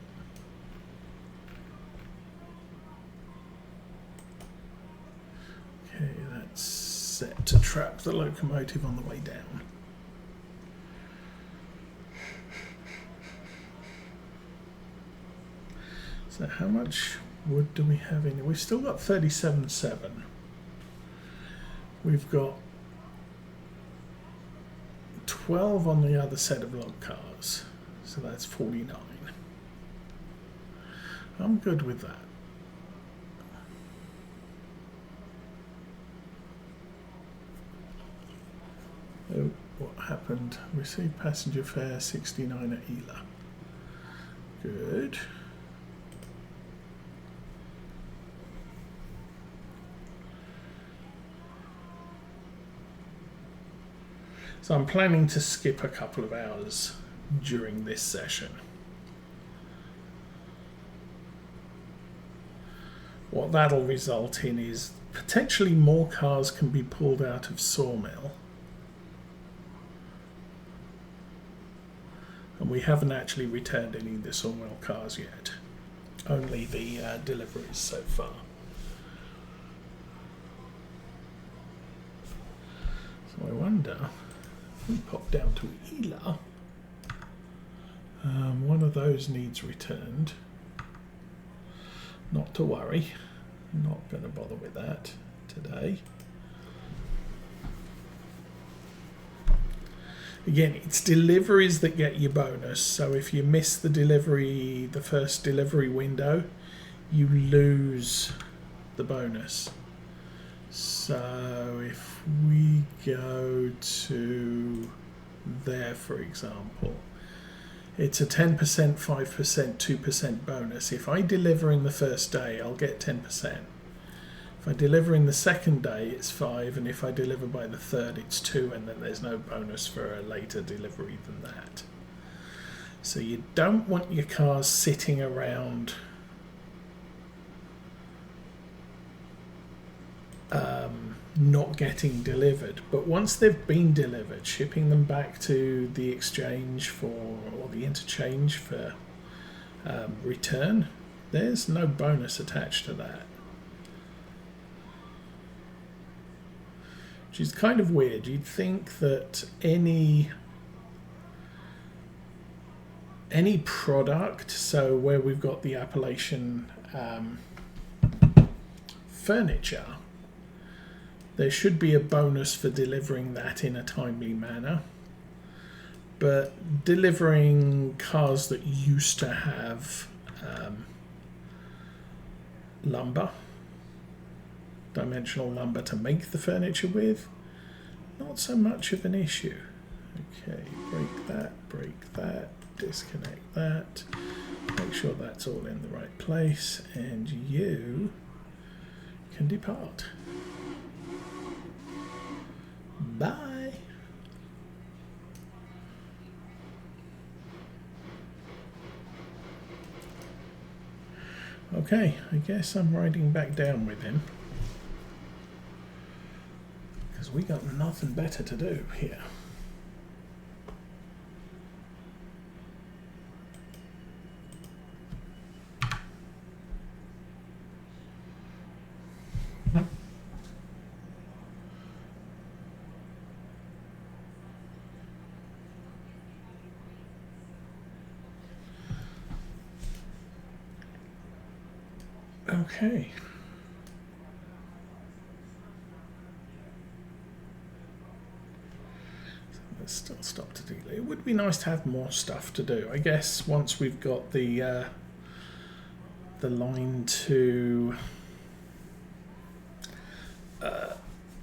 Speaker 1: Okay, that's set to trap the locomotive on the way down. So how much wood do we have in here? We've still got 37.7. We've got 12 on the other set of log cars. So that's 49. I'm good with that. Oh, what happened? Received passenger fare 69 at Ela. Good. So I'm planning to skip a couple of hours during this session. What that'll result in is potentially more cars can be pulled out of Sawmill. And we haven't actually returned any of the Sawmill cars yet. Only the deliveries so far. So I wonder if we pop down to Ela. One of those needs returned. Not to worry. Not going to bother with that today. Again, it's deliveries that get you bonus. So if you miss the delivery, the first delivery window, you lose the bonus. So if we go to there, for example, it's a 10%, 5%, 2% bonus. If I deliver in the first day, I'll get 10%. If I deliver in the second day, it's 5, and if I deliver by the third, it's 2, and then there's no bonus for a later delivery than that. So you don't want your cars sitting around not getting delivered, but once they've been delivered, shipping them back to the exchange for, or the interchange for return, there's no bonus attached to that. Which is kind of weird. You'd think that any product, so where we've got the Appalachian furniture, there should be a bonus for delivering that in a timely manner. But delivering cars that used to have lumber, dimensional lumber to make the furniture with, not so much of an issue. Okay, break that, disconnect that, make sure that's all in the right place, and you can depart. Bye. Okay, I guess I'm riding back down with him, because we got nothing better to do here. Okay. So let's still stop to delay. It would be nice to have more stuff to do. I guess once we've got the line to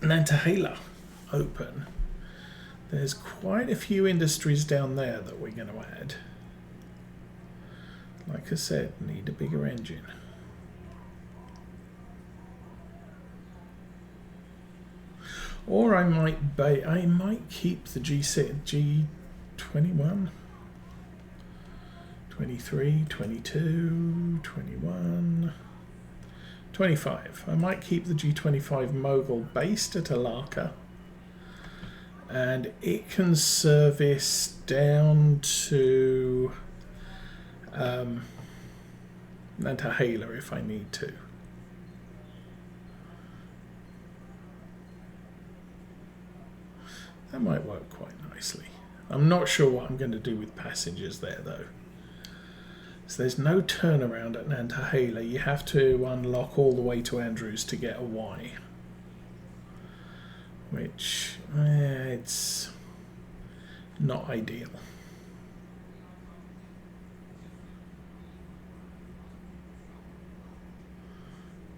Speaker 1: Nantahala open, there's quite a few industries down there that we're going to add. Like I said, need a bigger engine. Or I might keep the G21, 23, 22, 21, 25. I might keep the G25 Mogul based at Alarka, and it can service down to Nantahala if I need to. That might work quite nicely. I'm not sure what I'm going to do with passengers there though. So there's no turnaround at Nantahala. You have to unlock all the way to Andrews to get a Y. Which, it's not ideal.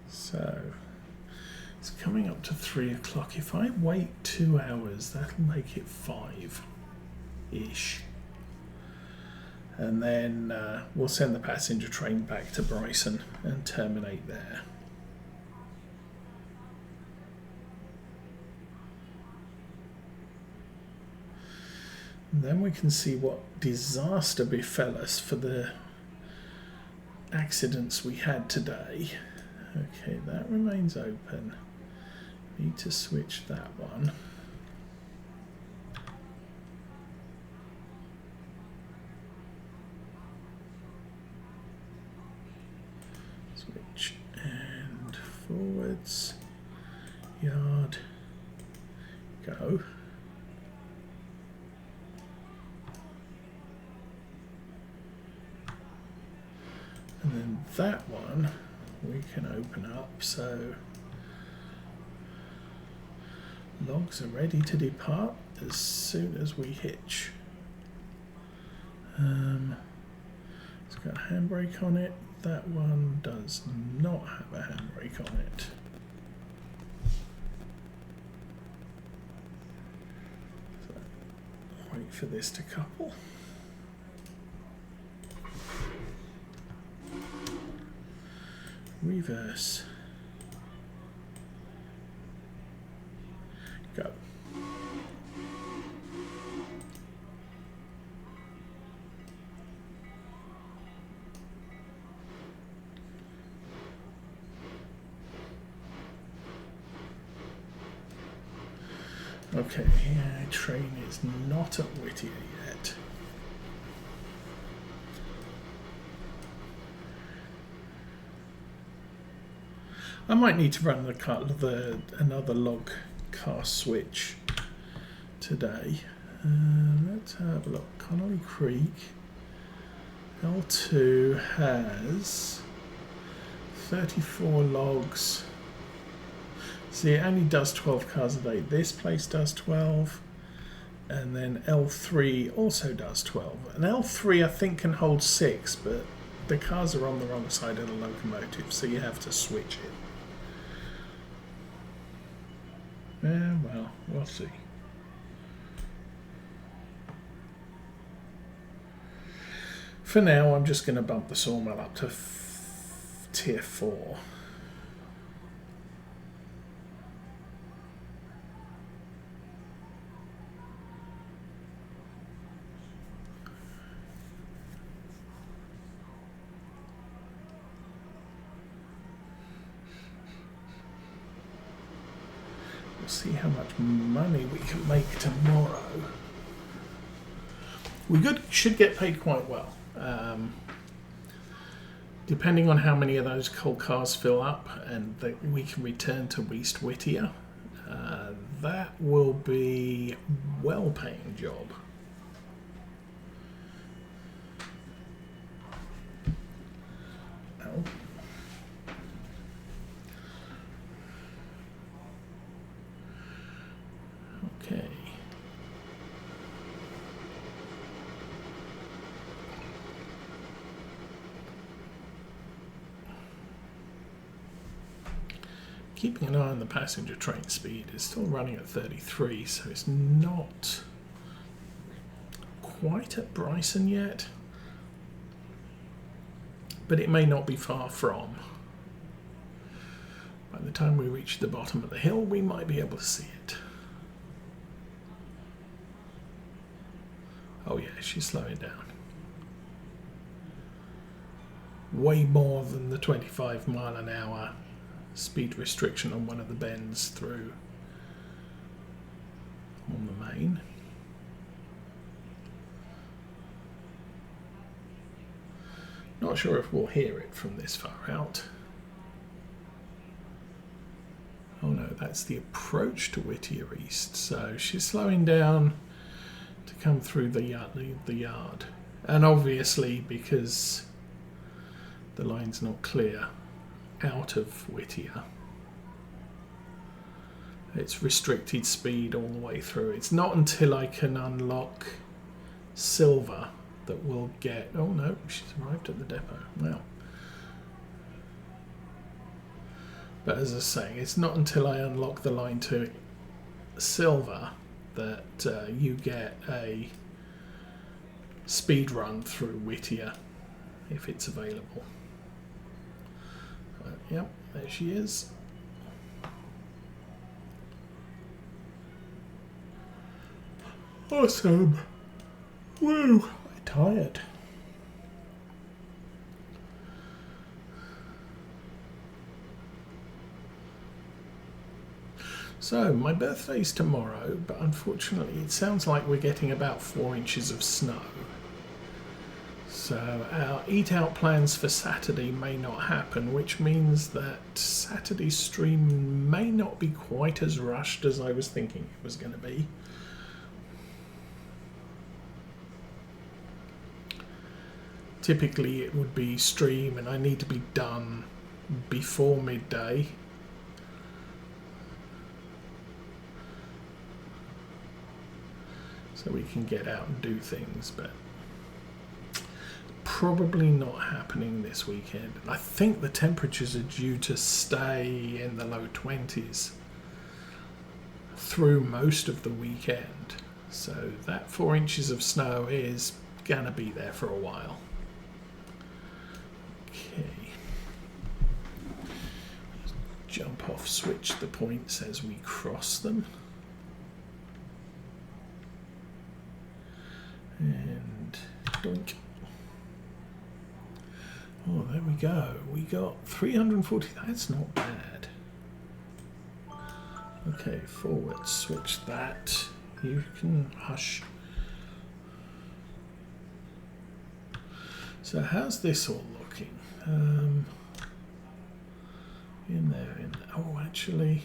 Speaker 1: So, it's coming up to 3 o'clock. If I wait 2 hours, that'll make it 5-ish. And then we'll send the passenger train back to Bryson and terminate there. And then we can see what disaster befell us for the accidents we had today. Okay, that remains open. Need to switch that one. Switch and forwards. Yard. Go. And then that one we can open up, so logs are ready to depart as soon as we hitch. It's got a handbrake on it. That one does not have a handbrake on it. So wait for this to couple. Reverse. Go. Okay, train is not at Whittier yet. I might need to run another log car switch today. Let's have a look. Connolly Creek L2 has 34 logs. See, it only does 12 cars a day. This place does 12, and then L3 also does 12. And L3 I think can hold 6, but the cars are on the wrong side of the locomotive, so you have to switch it. Yeah, well, we'll see. For now, I'm just going to bump the Sawmill up to tier 4. We'll see how much money we can make tomorrow. We should get paid quite well. Depending on how many of those coal cars fill up and that we can return to East Whittier, that will be a well-paying job. Oh. Okay. Keeping an eye on the passenger train speed. It's still running at 33, so it's not quite at Bryson yet, but it may not be far from. By the time we reach the bottom of the hill, we might be able to see it. Oh yeah, she's slowing down. Way more than the 25 mile an hour speed restriction on one of the bends through on the main. Not sure if we'll hear it from this far out. Oh no, that's the approach to Whittier East. So she's slowing down to come through the yard. And obviously, because the line's not clear out of Whittier, it's restricted speed all the way through. It's not until I can unlock Silver that we'll get... Oh no, she's arrived at the depot. Wow. But as I was saying, it's not until I unlock the line to Silver that you get a speed run through Whittier, if it's available. Yep, there she is. Awesome. Woo, I'm tired. So, my birthday's tomorrow, but unfortunately it sounds like we're getting about 4 inches of snow. So our eat-out plans for Saturday may not happen, which means that Saturday's stream may not be quite as rushed as I was thinking it was going to be. Typically it would be stream and I need to be done before midday. So we can get out and do things, but probably not happening this weekend. I think the temperatures are due to stay in the low 20s through most of the weekend. So that 4 inches of snow is gonna be there for a while. Okay. Jump off, switch the points as we cross them. And doink. Oh, there we go. We got 340. That's not bad. Okay, forward. Switch that. You can hush. So how's this all looking? In there. Oh, actually,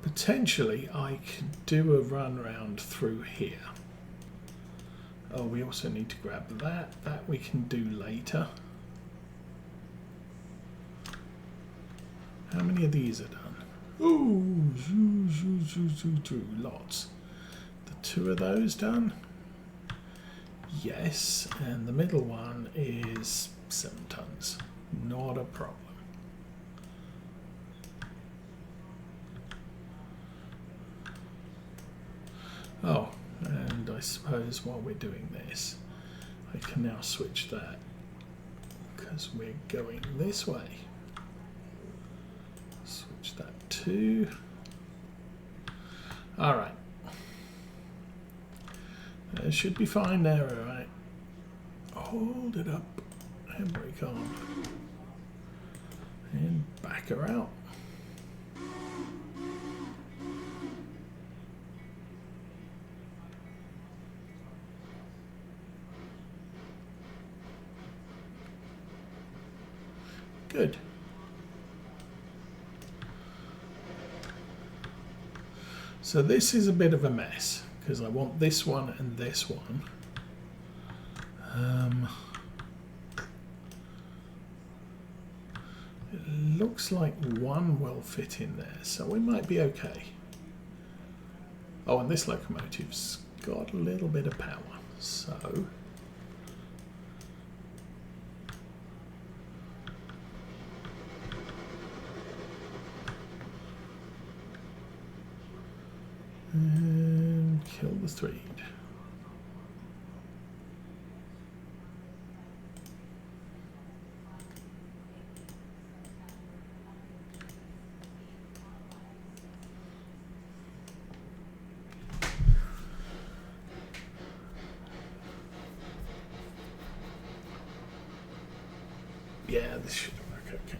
Speaker 1: potentially I could do a run round through here. Oh, we also need to grab that. That we can do later. How many of these are done? Ooh, lots. The 2 of those done? Yes, and the middle one is 7 tons. Not a problem. Oh, and I suppose while we're doing this, I can now switch that because we're going this way. Switch that too. All right. It should be fine there, all right. Hold it up. Handbrake on. And back her out. Good. So this is a bit of a mess because I want this one and this one. It looks like one will fit in there, so we might be okay. Oh, and this locomotive's got a little bit of power, so and kill the thread. Yeah, this should work okay.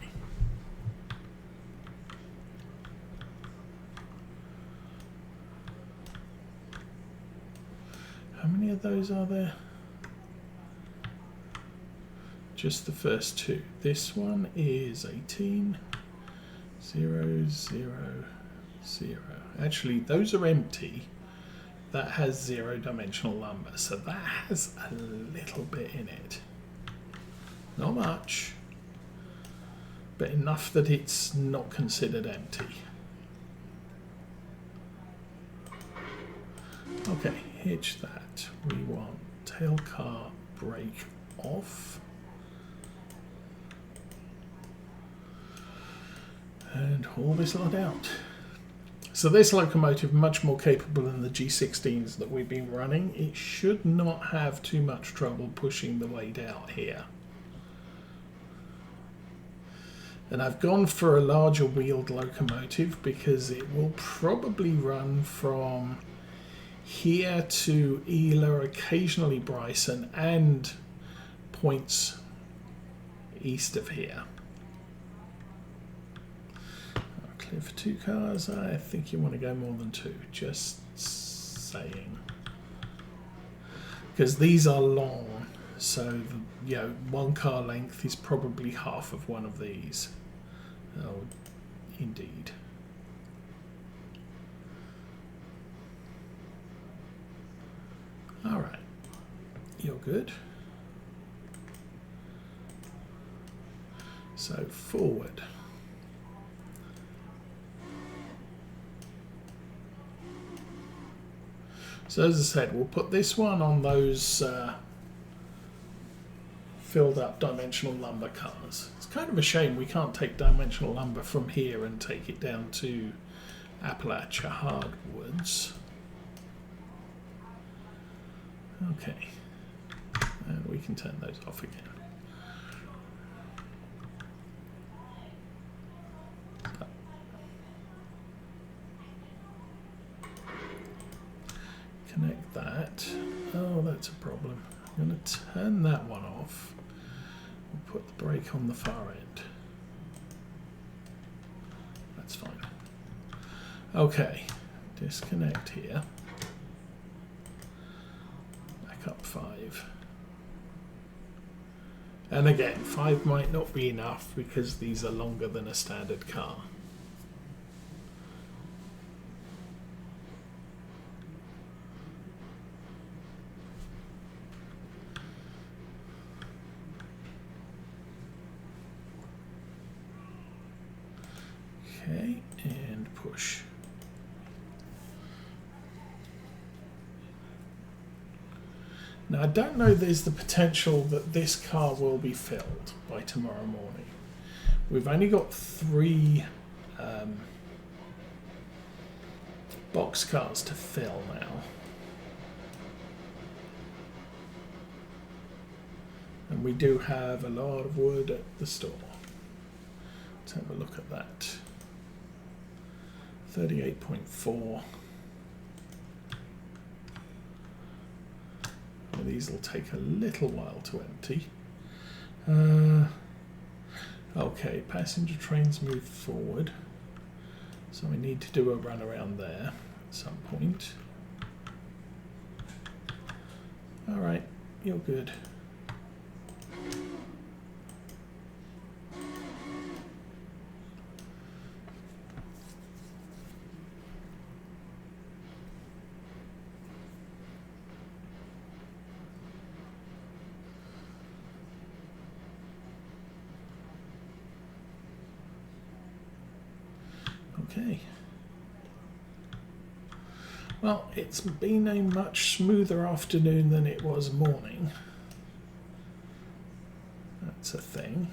Speaker 1: How many of those are there? just the first two. This one is 18, 0, 0, 0. Actually, those are empty. That has 0 dimensional lumber, so that has a little bit in it. Not much, but enough that it's not considered empty. Okay, hitch that. We want tail car brake off. And haul this lot out. So this locomotive, much more capable than the G16s that we've been running. It should not have too much trouble pushing the weight out here. And I've gone for a larger wheeled locomotive because it will probably run from here to Ela, occasionally Bryson, and points east of here. Clear for 2 cars. I think you want to go more than 2, just saying. Because these are long, so the, 1 car length is probably half of one of these. Oh, indeed. All right, you're good. So forward. So as I said, we'll put this one on those filled up dimensional lumber cars. It's kind of a shame we can't take dimensional lumber from here and take it down to Appalachia hardwoods. Okay, and we can turn those off again. Connect that. Oh, that's a problem. I'm going to turn that one off. We'll put the brake on the far end. That's fine. Okay, disconnect here. Back up 5. And again, 5 might not be enough because these are longer than a standard car. Okay, and push. Now I don't know there's the potential that this car will be filled by tomorrow morning. We've only got 3 box cars to fill now. And we do have a lot of wood at the store. Let's have a look at that. 38.4. Well, these will take a little while to empty. Okay, passenger trains move forward. So we need to do a run around there at some point. All right, you're good. Okay. Well, it's been a much smoother afternoon than it was morning. That's a thing.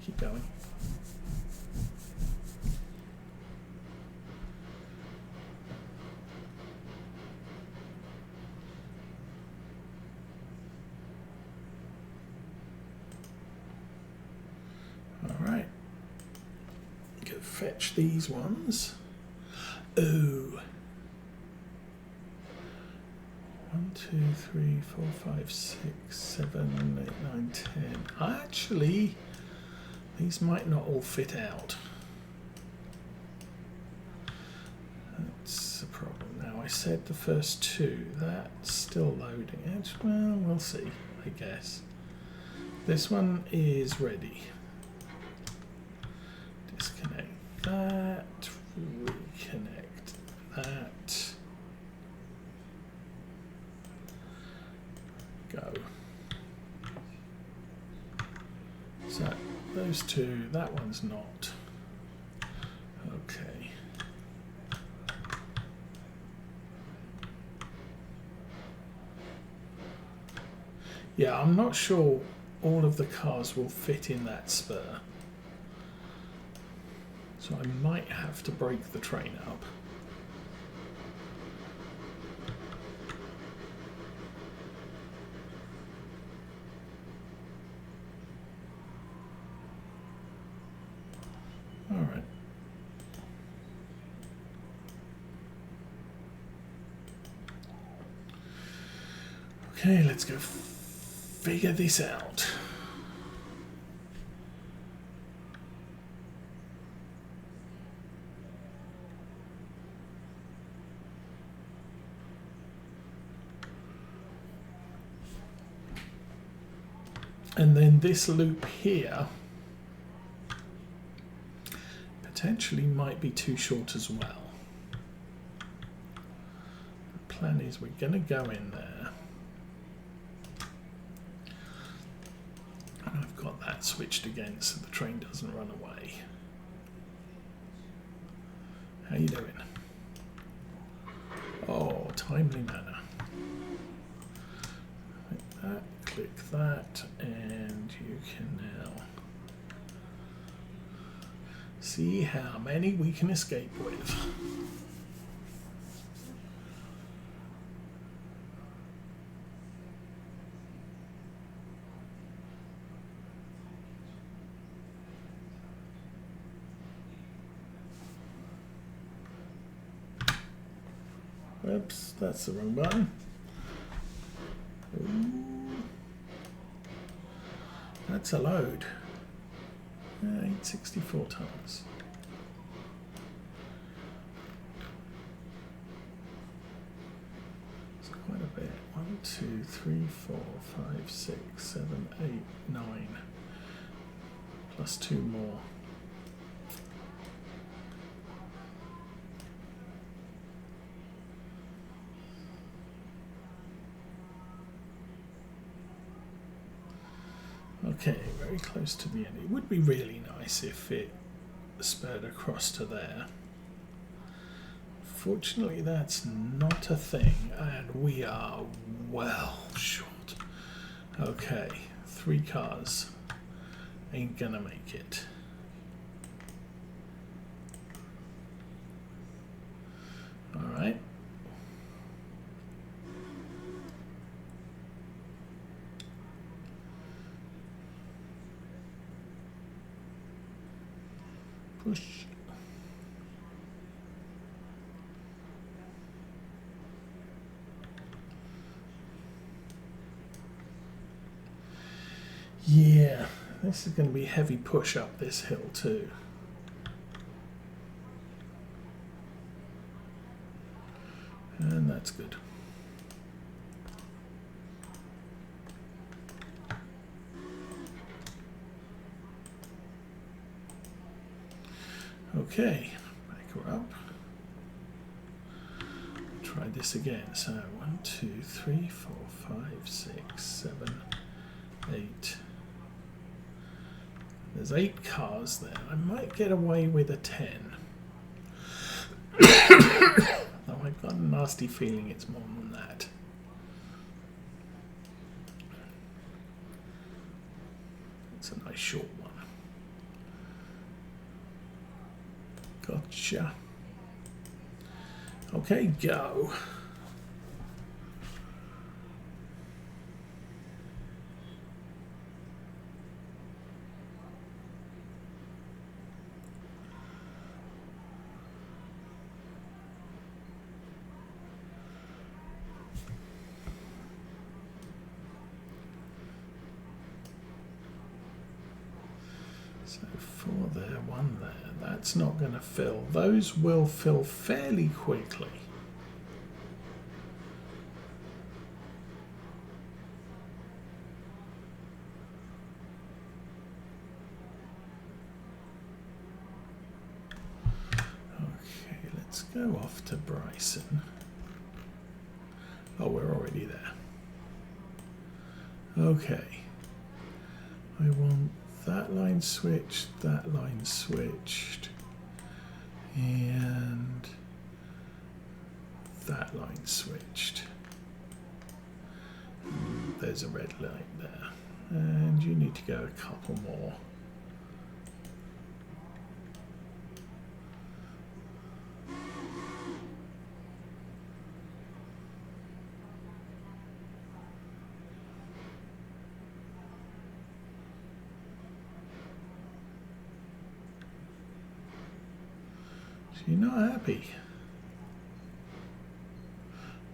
Speaker 1: Keep going. All right. Go fetch these ones. Oh. 1, 2, 3, 4, 5, 6, 7, 8, 9, 10. Actually, these might not all fit out. That's a problem. Now, I said the first 2. That's still loading it. Well, we'll see, I guess. This one is ready. Disconnect that, reconnect that, go. So those two, that one's not. Okay. Yeah, I'm not sure all of the cars will fit in that spur. So I might have to break the train up. All right. Okay, let's go figure this out. And then this loop here potentially might be too short as well. The plan is we're going to go in there. And I've got that switched again so the train doesn't run away. How you doing? Oh, timely manner. Like that. Click that, and you can now see how many we can escape with. Oops, that's the wrong button. Ooh. That's a load. 864 tons. It's quite a bit. 1, 2, 3, 4, 5, 6, 7, 8, 9. Plus 2 more. Okay, very close to the end. It would be really nice if it spurred across to there. Fortunately, that's not a thing, and we are well short. Okay, 3 cars. Ain't gonna make it. All right. Push. Yeah, this is going to be a heavy push up this hill too. And that's good. Okay, back her up. Try this again. So 1, 2, 3, 4, 5, 6, 7, 8. There's 8 cars there. I might get away with a 10. Though I've got a nasty feeling it's more than that. It's a nice short one. Gotcha. Okay, go. So 4 there, 1 there. That's not going to fill. Those will fill fairly quickly. go off to Bryson. Oh, we're already there. Okay. I want that line switched, and that line switched. There's a red light there. And you need to go a couple more. You're not happy,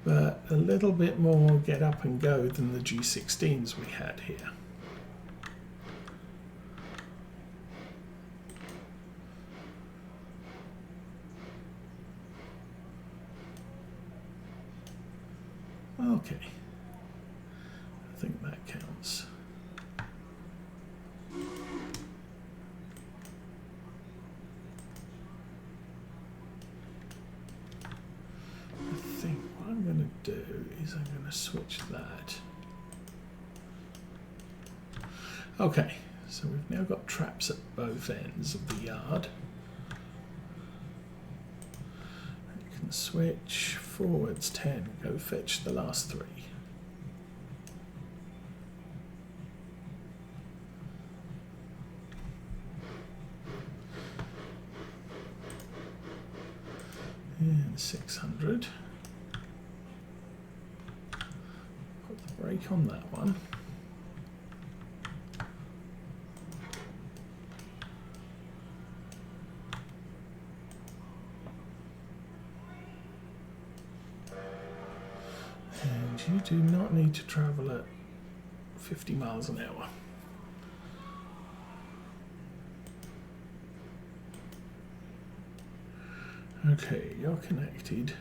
Speaker 1: but a little bit more get up and go than the G16s we had here. Okay, I think that counts. I'm going to switch that. Okay, so we've now got traps at both ends of the yard. You can switch forwards 10, go fetch the last 3. And 600. Break on that one. And you do not need to travel at 50 miles an hour. Okay, you're connected.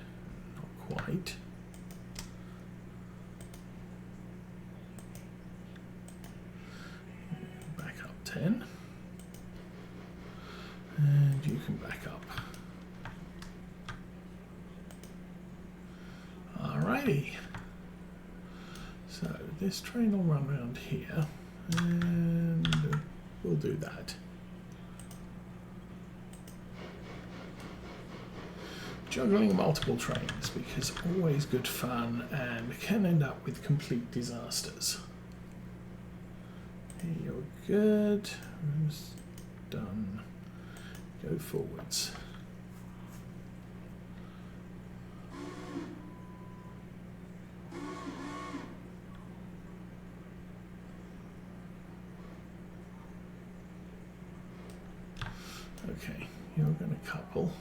Speaker 1: Not quite. Back up 10. And you can back up. Alrighty. So this train will run around here, and we'll do that. Juggling multiple trains, because always good fun and can end up with complete disasters. Here, you're good. Almost done. Go forwards. Okay, you're going to couple.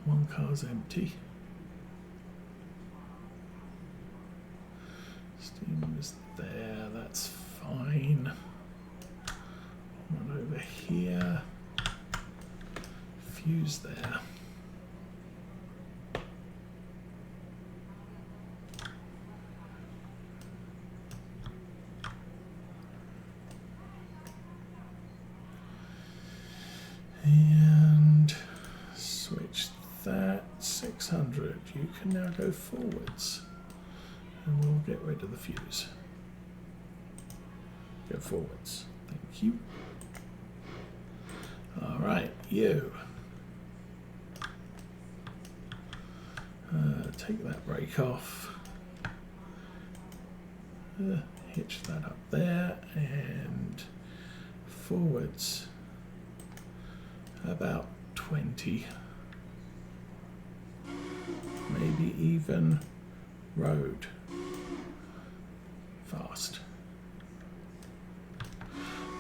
Speaker 1: One car's empty. Steam is there, that's fine. One over here. Fuse there. And switch that 600. You can now go forwards. And we'll get rid of the fuse. Go forwards. Thank you. Alright, you. Take that brake off. Hitch that up there and forwards about 20. Maybe even road. Fast.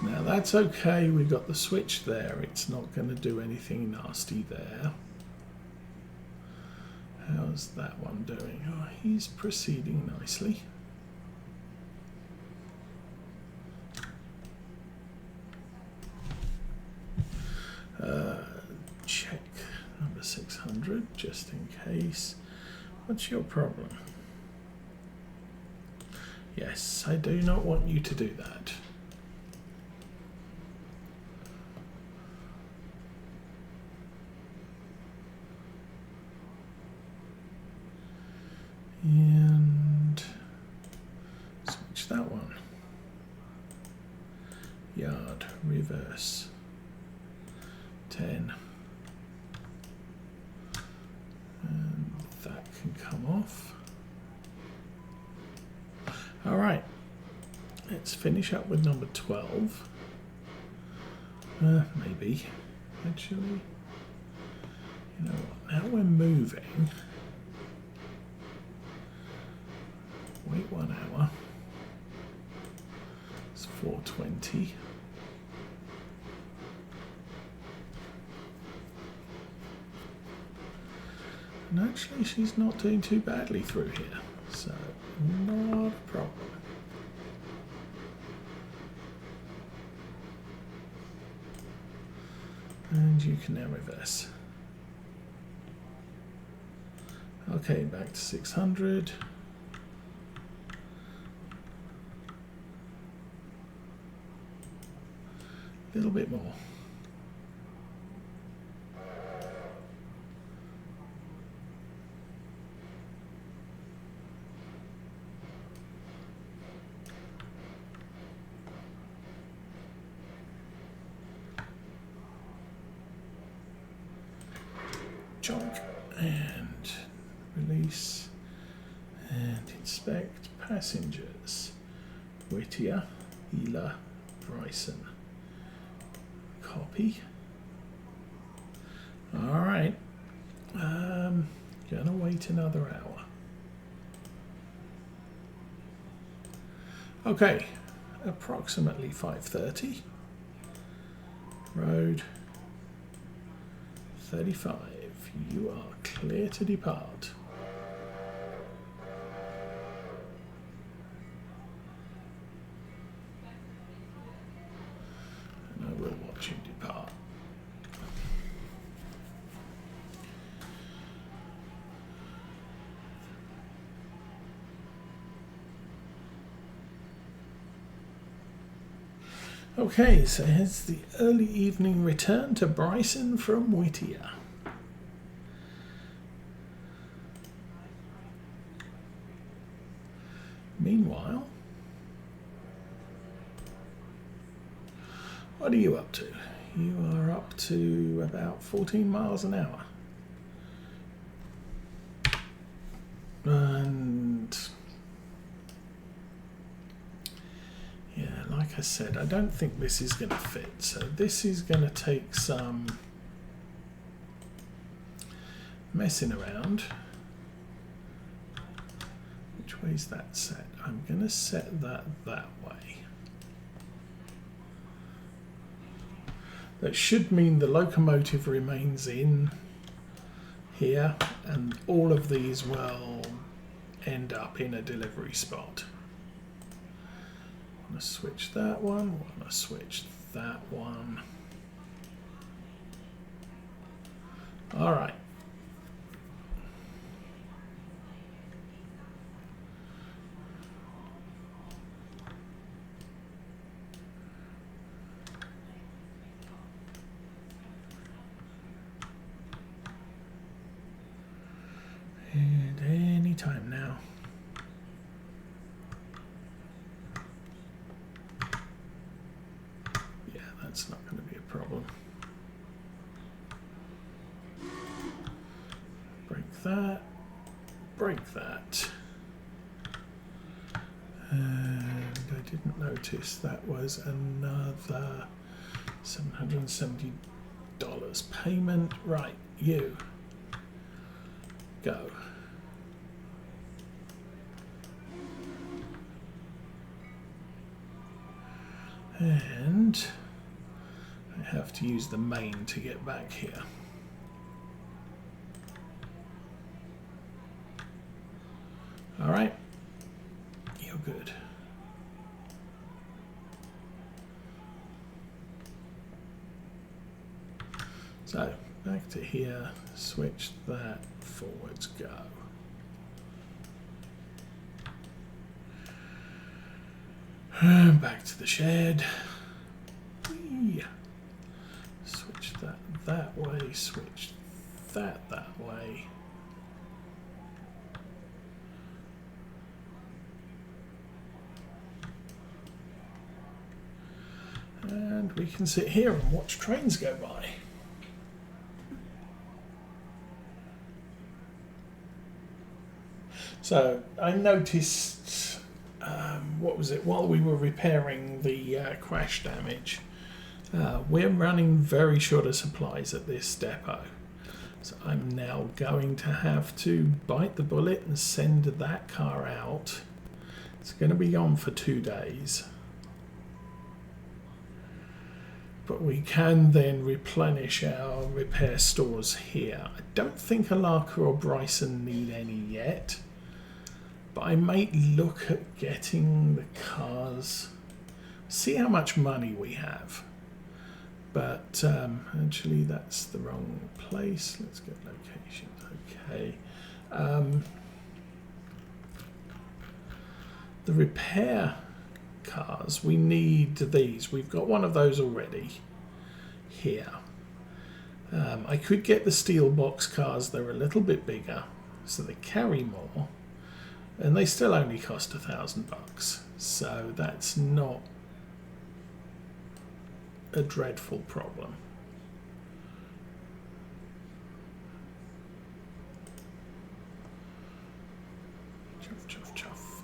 Speaker 1: Now that's okay, we got the switch there, it's not going to do anything nasty there. How's that one doing? Oh, he's proceeding nicely. Check number 600 just in case. What's your problem? Yes, I do not want you to do that. And switch that one. Yard, reverse. 10. And that can come off. All right. Let's finish up with number 12. Maybe. Actually, you know what? Now we're moving. Wait 1 hour. It's 4:20. And actually, she's not doing too badly through here, so not a problem. And you can now reverse. Okay, back to 600. A little bit more. Junk and release and inspect passengers. Whittier, Ela, Bryson. Copy. All right. Gonna wait another hour. Okay. Approximately 5:30. Road 35. You are clear to depart. And I will watch you depart. Okay, so here's the early evening return to Bryson from Whittier. Meanwhile, what are you up to? You are up to about 14 miles an hour. And yeah, like I said, I don't think this is going to fit. So this is going to take some messing around. Which way is that set? I'm going to set that way. That should mean the locomotive remains in here and all of these will end up in a delivery spot. I'm going to switch that one. I'm going to switch that one. All right. And any time now. Yeah, that's not going to be a problem. Break that. Break that. And I didn't notice that was another $770 payment. Right, you. Go. And I have to use the main to get back here. All right, you're good. So back to here, switch that, forwards, go. And back to the shed. Whee. Switch that way, switch that way. and we can sit here and watch trains go by. So I noticed, what was it, while we were repairing the crash damage, we're running very short of supplies at this depot. So I'm now going to have to bite the bullet and send that car out. It's going to be on for 2 days. But we can then replenish our repair stores here. I don't think Alarka or Bryson need any yet. But I might look at getting the cars, see how much money we have. But actually that's the wrong place. Let's get locations. Okay. The repair cars, we need these. We've got one of those already here. I could get the steel box cars. They're a little bit bigger, so they carry more. And they still only cost $1,000, so that's not a dreadful problem. Chuff, chuff, chuff.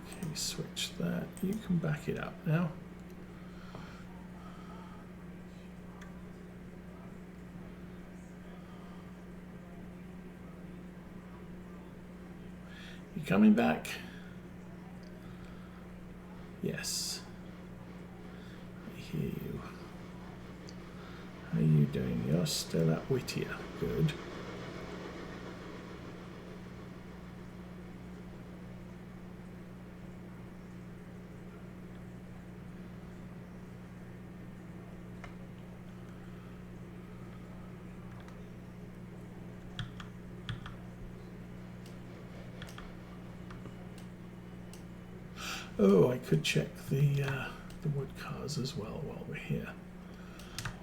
Speaker 1: Okay, switch that. You can back it up now. You coming back? Yes. I hear you. How are you doing? You're still at Whittier. Good. Oh, I could check the wood cars as well while we're here.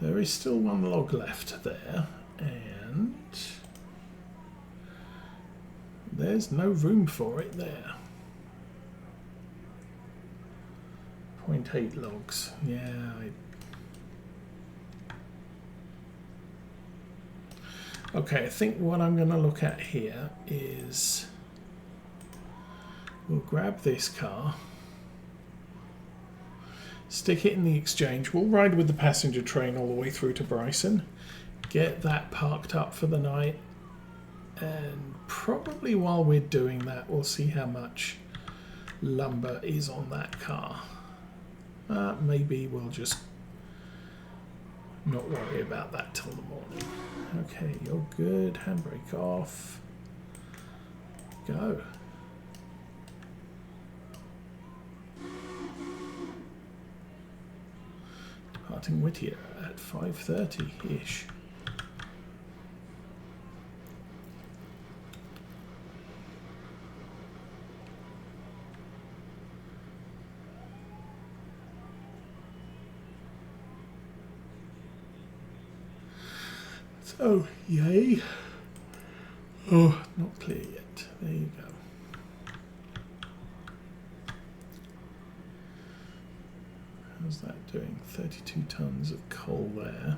Speaker 1: There is still one log left there, and there's no room for it there. 0.8 logs. Yeah. Okay, I think what I'm going to look at here is we'll grab this car. Stick it in the exchange. We'll ride with the passenger train all the way through to Bryson. Get that parked up for the night. And probably while we're doing that, we'll see how much lumber is on that car. Maybe we'll just not worry about that till the morning. Okay, you're good. Handbrake off. Go. Departing Whittier at 5:30-ish. So, yay. Oh, not clear yet. There you go. How's that doing? 32 tons of coal there.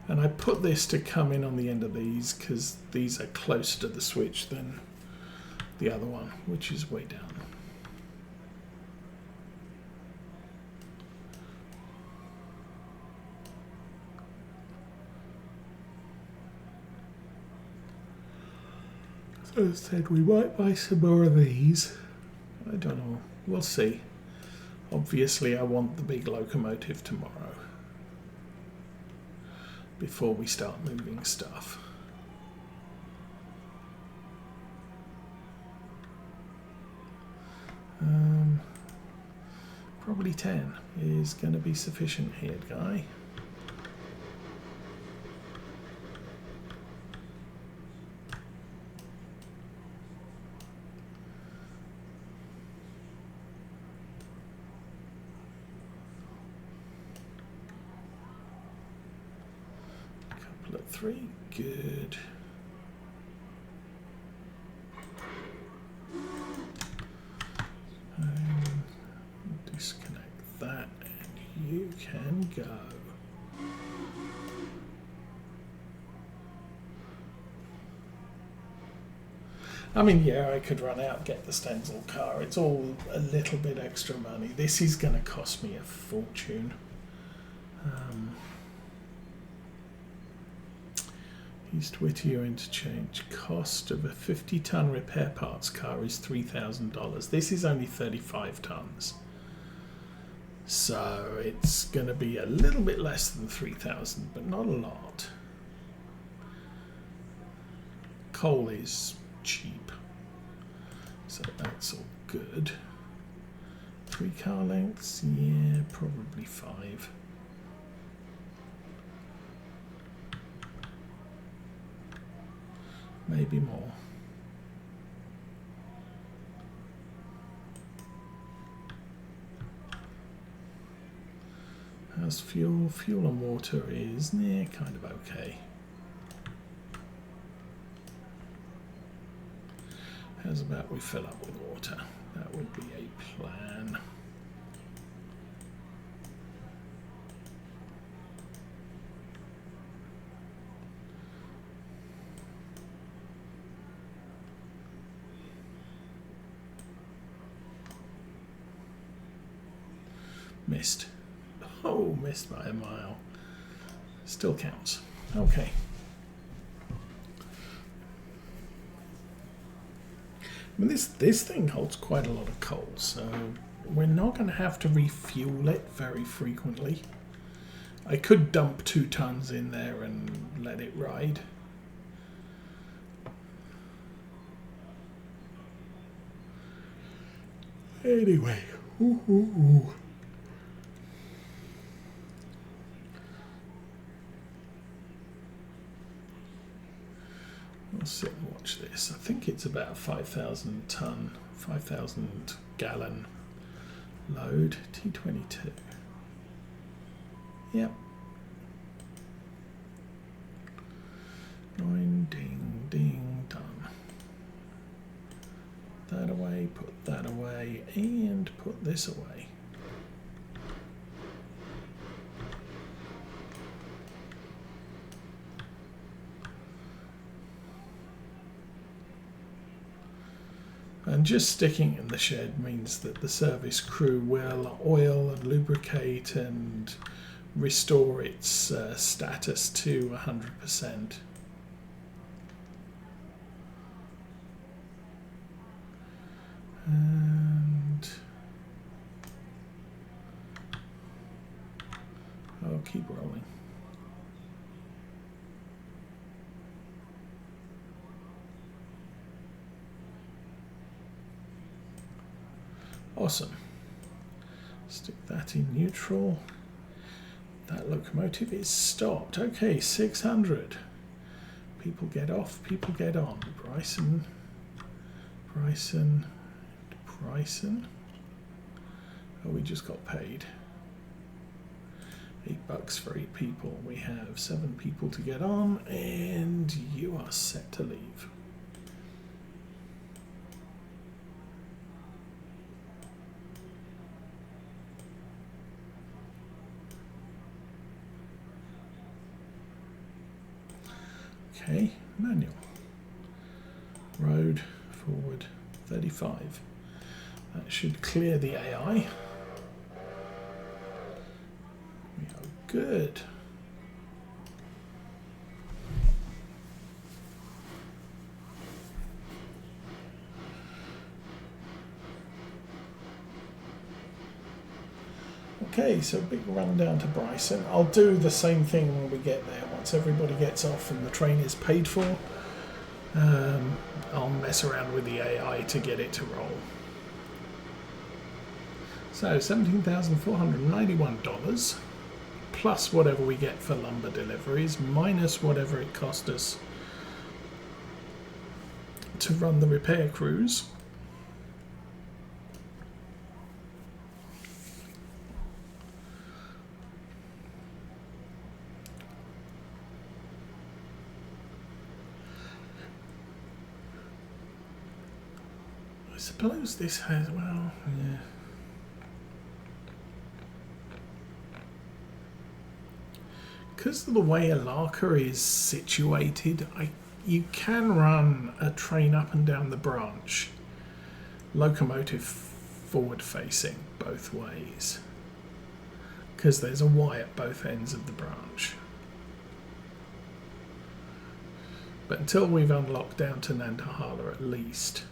Speaker 1: And I put this to come in on the end of these because these are closer to the switch than the other one, which is way down. So I said we might buy some more of these. I don't know. We'll see. Obviously, I want the big locomotive tomorrow before we start moving stuff. Probably 10 is going to be sufficient here, Guy. Couple of 3, good. you can go. I mean, yeah, I could run out and get the Stenzel car. It's all a little bit extra money. This is going to cost me a fortune. East Whittier interchange. Cost of a 50-ton repair parts car is $3,000. This is only 35 tons. So it's going to be a little bit less than 3,000, but not a lot. Coal is cheap. So that's all good. 3 car lengths? Yeah, probably 5. Maybe more. How's fuel? Fuel and water is kind of okay. How's about we fill up with water? That would be a plan. Missed. Oh, missed by a mile. Still counts. Okay. I mean, this thing holds quite a lot of coal, so we're not going to have to refuel it very frequently. I could dump 2 tons in there and let it ride. Anyway. Ooh. We'll sit and watch this. I think it's about 5,000 ton, 5,000 gallon load. T22. Yep. 9, ding, ding, done. That away, put that away, and put this away. And just sticking in the shed means that the service crew will oil and lubricate and restore its status to 100%. And I'll keep rolling. Awesome. Stick that in neutral. That locomotive is stopped. Okay, 600. People get off, people get on. Bryson. Oh, we just got paid. $8 for 8 people. We have 7 people to get on, and you are set to leave. Okay, manual. Road, forward, 35. That should clear the AI. We are good. Okay, so big run down to Bryson. I'll do the same thing when we get there. Once everybody gets off and the train is paid for, I'll mess around with the AI to get it to roll. So $17,491 plus whatever we get for lumber deliveries minus whatever it cost us to run the repair crews. I suppose this has, well, yeah. because of the way Alarka is situated, you can run a train up and down the branch, locomotive forward facing both ways, because there's a Y at both ends of the branch. But until we've unlocked down to Nantahala at least,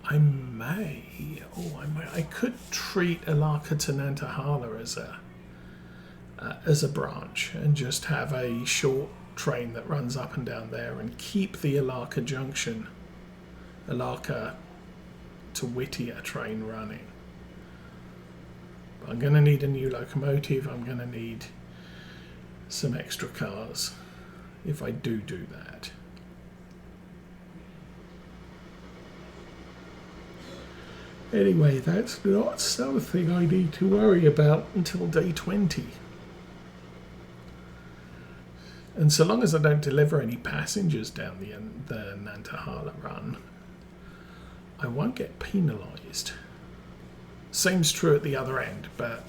Speaker 1: I could treat Alarka to Nantahala as a branch and just have a short train that runs up and down there and keep the Alarka junction, Alarka to Whittier train running. I'm going to need a new locomotive. I'm going to need some extra cars if I do that. Anyway, that's not something I need to worry about until day 20. And so long as I don't deliver any passengers down the Nantahala run, I won't get penalised. Same's true at the other end, but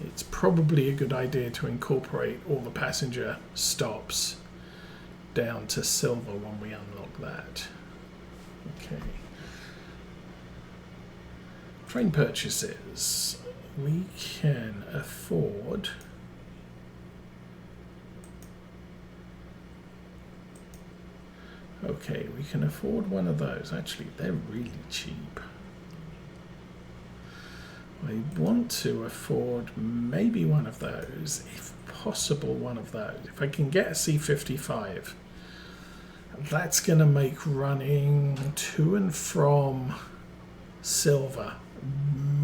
Speaker 1: it's probably a good idea to incorporate all the passenger stops down to silver when we unlock that. Okay. Train purchases. We can afford we can afford one of those. Actually, they're really cheap. I want to afford maybe one of those, if possible one of those. If I can get a C55, that's going to make running to and from silver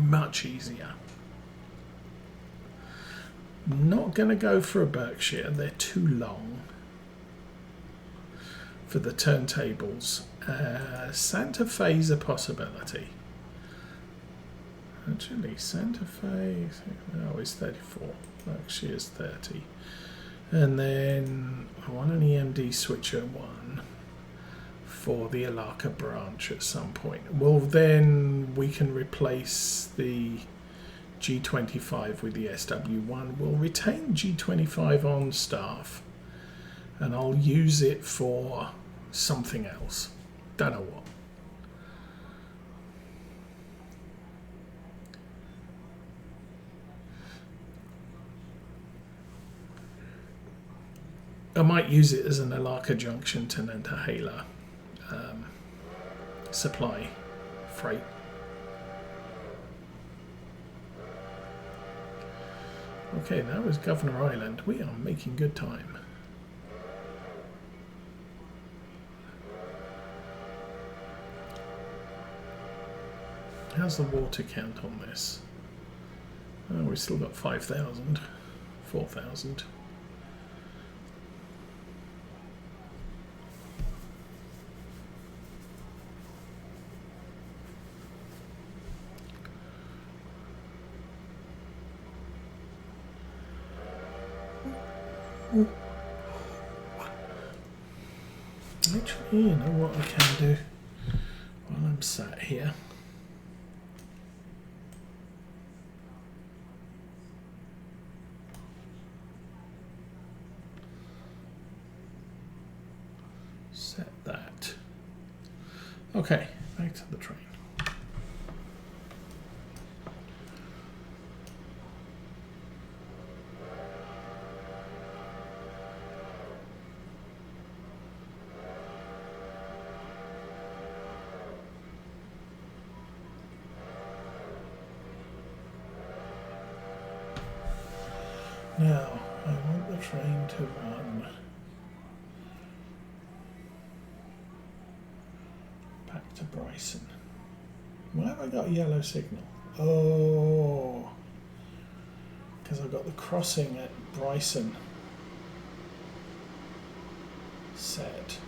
Speaker 1: much easier. Not going to go for a Berkshire, they're too long for the turntables. Santa Fe's a possibility. Actually, Santa Fe, is 34. Berkshire's 30. And then I want an EMD switcher 1 for the Alarka branch at some point. Well, then we can replace the G25 with the SW1. We'll retain G25 on staff, and I'll use it for something else. Don't know what. I might use it as an Alarka junction to Nantahala supply freight. Okay, that was Governor Island. We are making good time. How's the water count on this? Oh, we've still got 5,000, 4,000. Actually, you know what I can do while I'm sat here? Set that. Okay, back to the train. Now, I want the train to run back to Bryson. Why have I got a yellow signal? Oh, because I've got the crossing at Bryson set.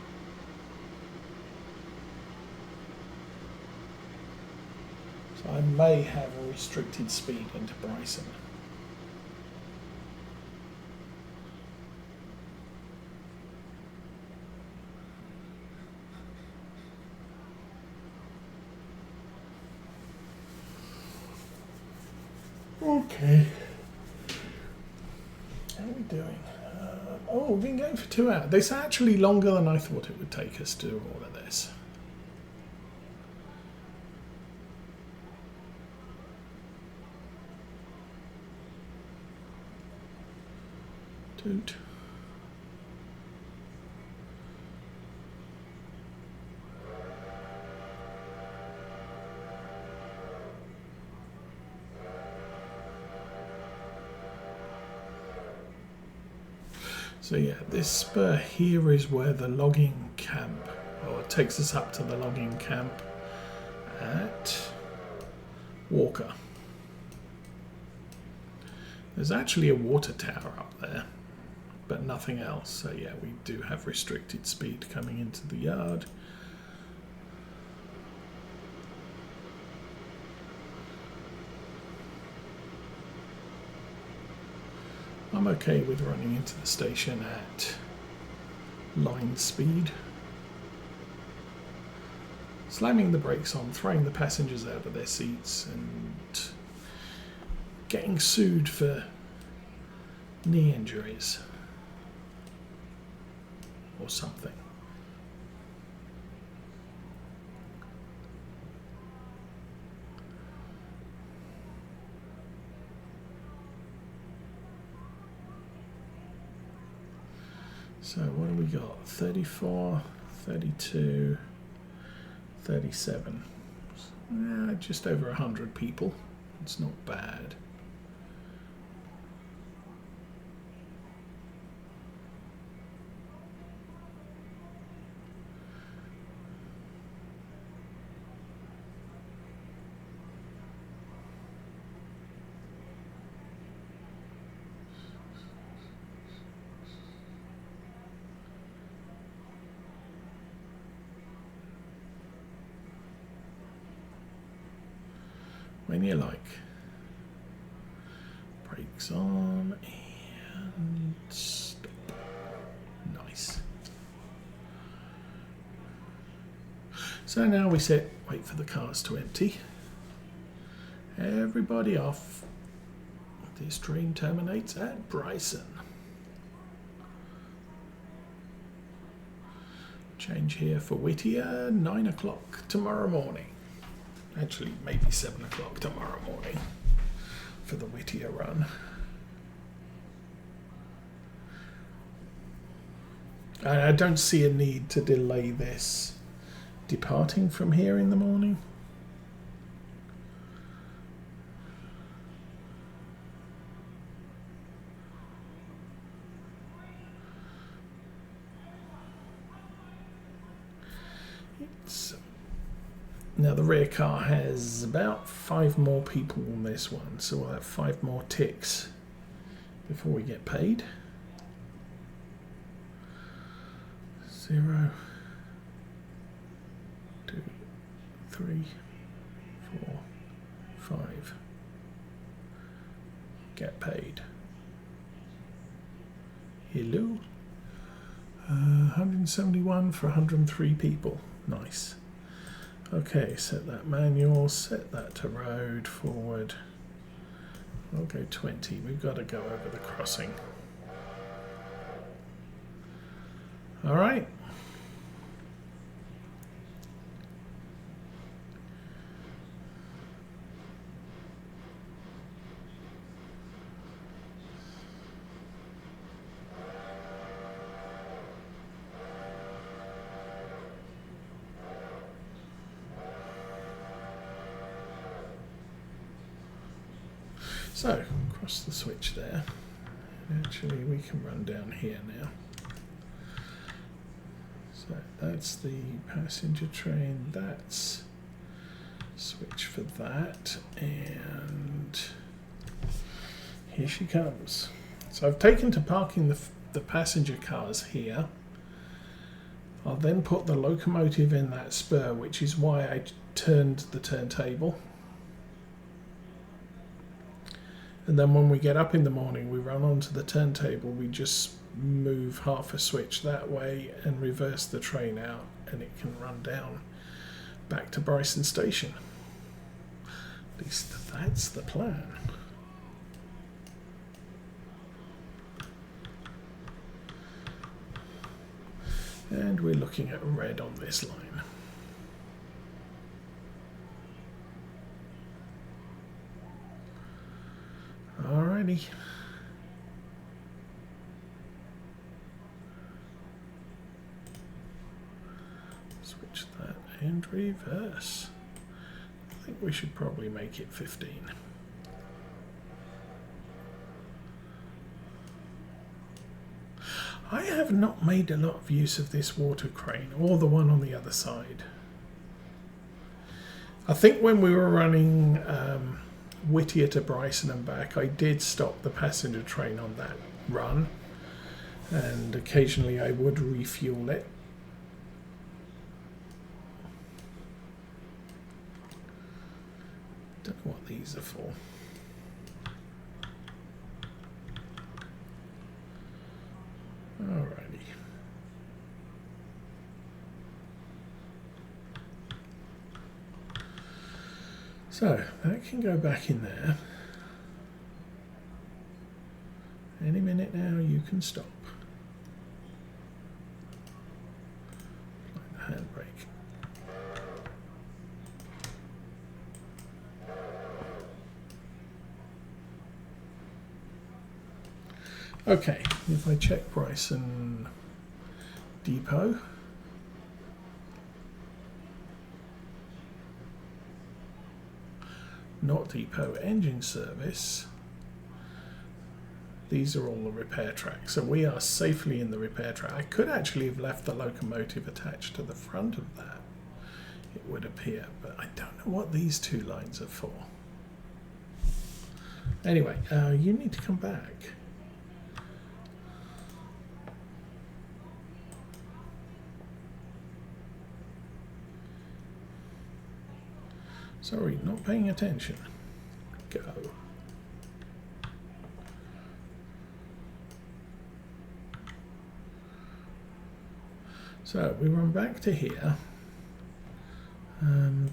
Speaker 1: So I may have a restricted speed into Bryson. Okay. doing? Oh, we've been going for 2 hours. This is actually longer than I thought it would take us to do all of this. Dude. So yeah, this spur here is where the logging camp, or it takes us up to the logging camp at Walker. There's actually a water tower up there, but nothing else. So yeah, we do have restricted speed coming into the yard. I'm okay with running into the station at line speed. Slamming the brakes on, throwing the passengers out of their seats and getting sued for knee injuries or something. So what do we got? 34, 32, 37. Just over 100 people. It's not bad. When you like. Brakes on and stop. Nice. So now we sit, wait for the cars to empty. Everybody off. This train terminates at Bryson. Change here for Whittier, 9 o'clock tomorrow morning. Actually, maybe 7 o'clock tomorrow morning for the Whittier run. I don't see a need to delay this departing from here in the morning. Now the rear car has about 5 more people on this one, so we'll have 5 more ticks before we get paid. 0, 2, 3, 4, 5. Get paid. Hello. 171 for 103 people. Nice. Okay, set that manual, set that to road, forward. We'll go 20. We've got to go over the crossing. All right. So, cross the switch there. Actually, we can run down here now. So, that's the passenger train. That's switch for that. And here she comes. So, I've taken to parking the passenger cars here. I'll then put the locomotive in that spur, which is why I turned the turntable. And then when we get up in the morning, we run onto the turntable, we just move half a switch that way and reverse the train out, and it can run down back to Bryson Station. At least that's the plan. And we're looking at red on this line. Alrighty. Switch that and reverse. I think we should probably make it 15. I have not made a lot of use of this water crane or the one on the other side. I think when we were running Whittier to Bryson and back, I did stop the passenger train on that run, and occasionally I would refuel it. Don't know what these are for. Alrighty. So that can go back in there. Any minute now you can stop. Apply the handbrake. Okay, if I check Bryson Depot. Not depot, engine service. These are all the repair tracks, so we are safely in the repair track. I could actually have left the locomotive attached to the front of that, it would appear, but I don't know what these two lines are for. Anyway, you need to come back. Sorry, not paying attention. Go. So we run back to here.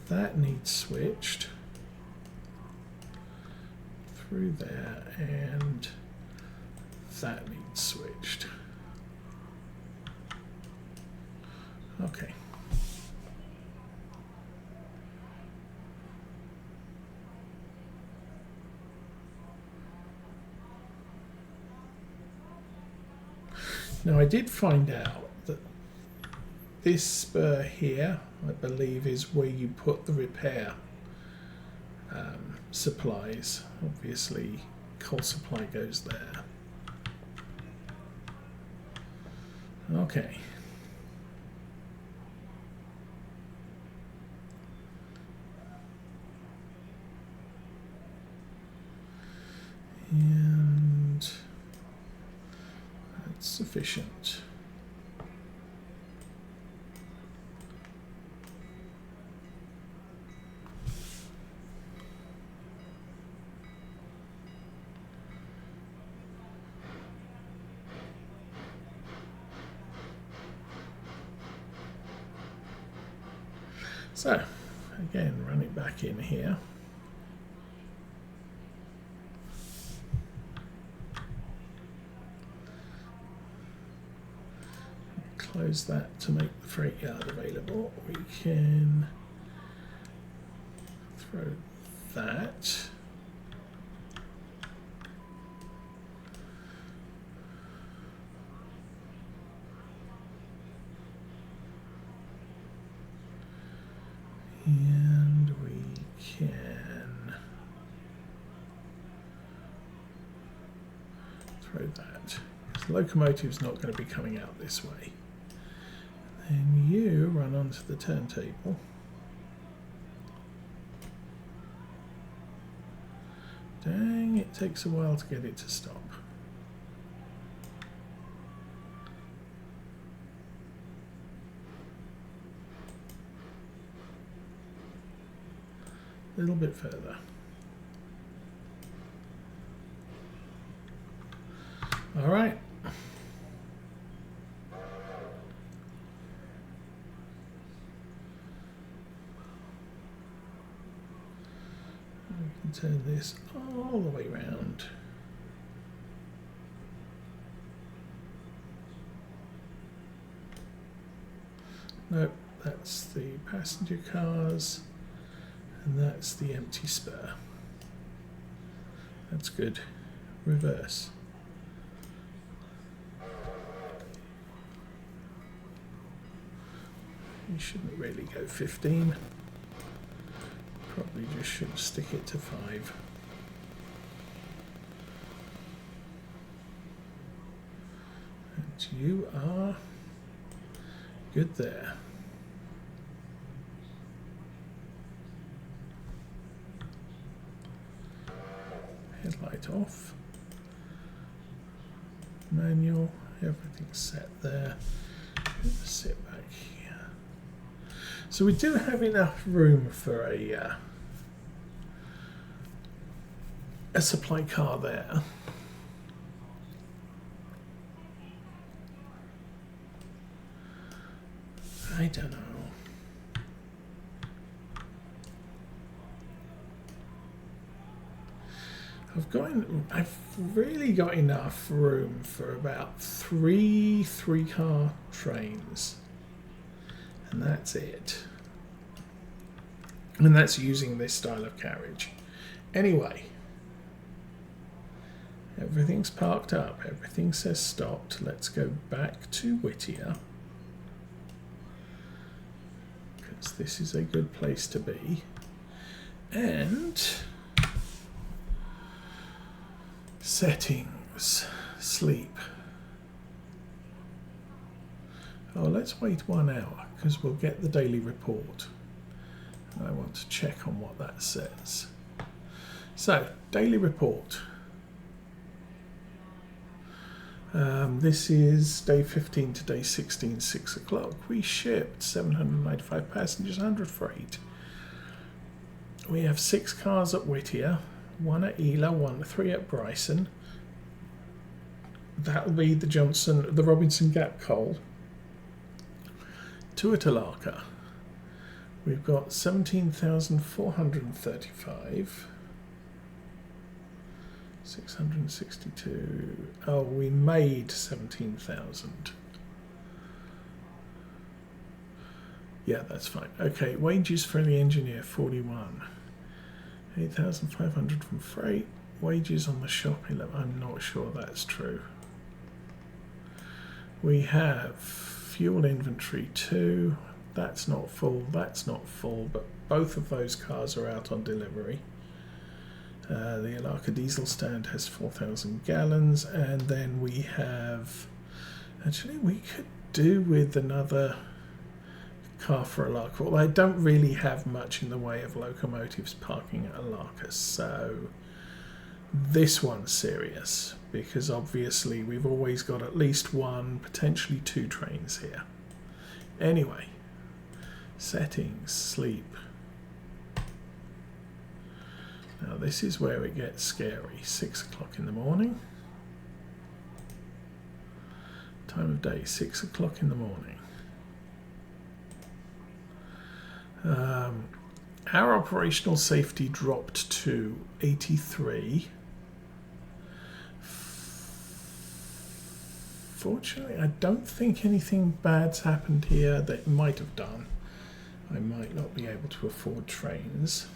Speaker 1: That needs switched through there, and that needs switched. Okay. Now I did find out that this spur here, I believe, is where you put the repair supplies. Obviously, coal supply goes there. Okay. And that's sufficient. So, again, run it back in here. Close that to make the freight yard available. We can throw that. And we can throw that. The locomotive's not going to be coming out this way. And you run onto the turntable. Dang, it takes a while to get it to stop. A little bit further. All right. We can turn this all the way around. Nope, that's the passenger cars, and that's the empty spur. That's good. Reverse. You shouldn't really go 15. Probably just should stick it to 5. And you are good there. Headlight off. Manual. Everything's set there. Sit back here. So we do have enough room for a supply car there. I don't know. I've really got enough room for about three car trains, and that's it. And that's using this style of carriage. Anyway, everything's parked up. Everything says stopped. Let's go back to Whittier, because this is a good place to be. And settings, sleep. Oh, let's wait 1 hour because we'll get the daily report. I want to check on what that says. So, daily report. This is day 15 to day 16, 6 o'clock. We shipped 795 passengers, 100 freight. We have 6 cars at Whittier, 1 at Ela, 3 at Bryson. That'll be the Robinson Gap coal. 2 at Alarka. We've got 17,435. 662. Oh, we made 17,000. Yeah, that's fine. Okay, wages for the engineer, 41. 8,500 from freight. Wages on the shop, 11. I'm not sure that's true. We have fuel inventory 2. That's not full, but both of those cars are out on delivery. The Alarka diesel stand has 4,000 gallons, and then we have, actually we could do with another car for Alarka, although I don't really have much in the way of locomotives parking at Alarka, so this one's serious, because obviously we've always got at least 1, potentially 2 trains here. Anyway, settings, sleep. Now this is where it gets scary. 6 o'clock in the morning. Time of day, 6 o'clock in the morning. Our operational safety dropped to 83. Fortunately, I don't think anything bad's happened here that might have done. I might not be able to afford trains.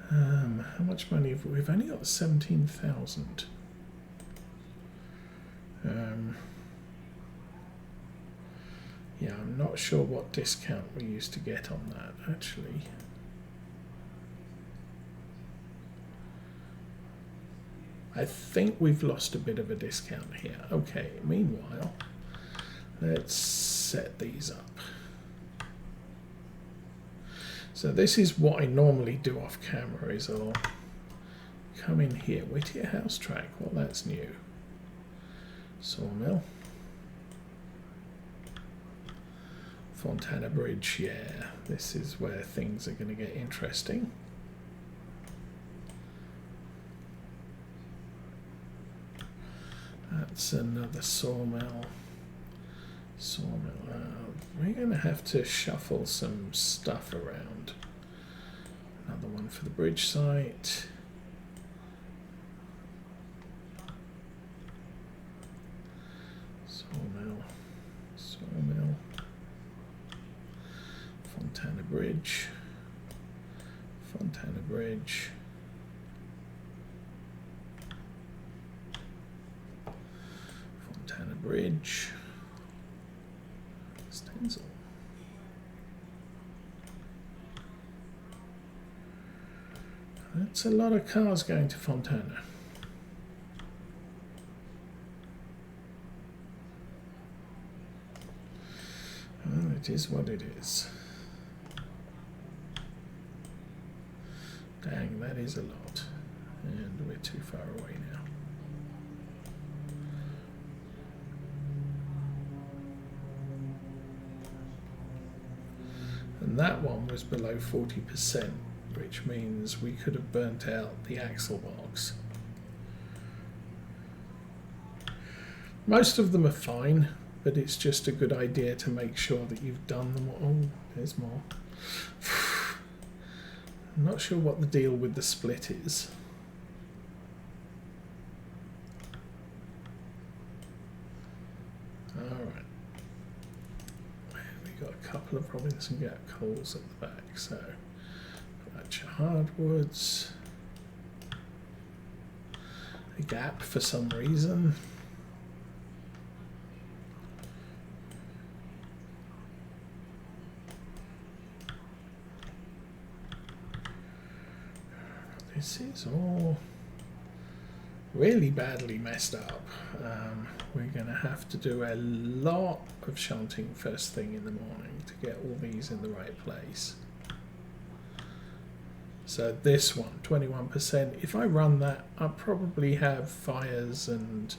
Speaker 1: How much money have we? We've only got 17,000. Yeah, I'm not sure what discount we used to get on that, actually. I think we've lost a bit of a discount here. Okay, meanwhile, let's set these up. So this is what I normally do off camera, is I'll come in here. Whittier House Track, well that's new. Sawmill. Fontana Bridge, yeah, this is where things are going to get interesting. That's another sawmill. We're going to have to shuffle some stuff around. Another one for the bridge site. Sawmill. Bridge, Fontana Bridge, Fontana Bridge, Stenzel. That's a lot of cars going to Fontana. Well, it is what it is. Dang, that is a lot. And we're too far away now. And that one was below 40%, which means we could have burnt out the axle box. Most of them are fine, but it's just a good idea to make sure that you've done them. Oh, there's more. I'm not sure what the deal with the split is. Alright. We've got a couple of Robinson Gap coals at the back, so Fletcher hardwoods. A gap for some reason. This is all really badly messed up. We're going to have to do a lot of shunting first thing in the morning to get all these in the right place. So this one, 21%, if I run that, I'll probably have fires and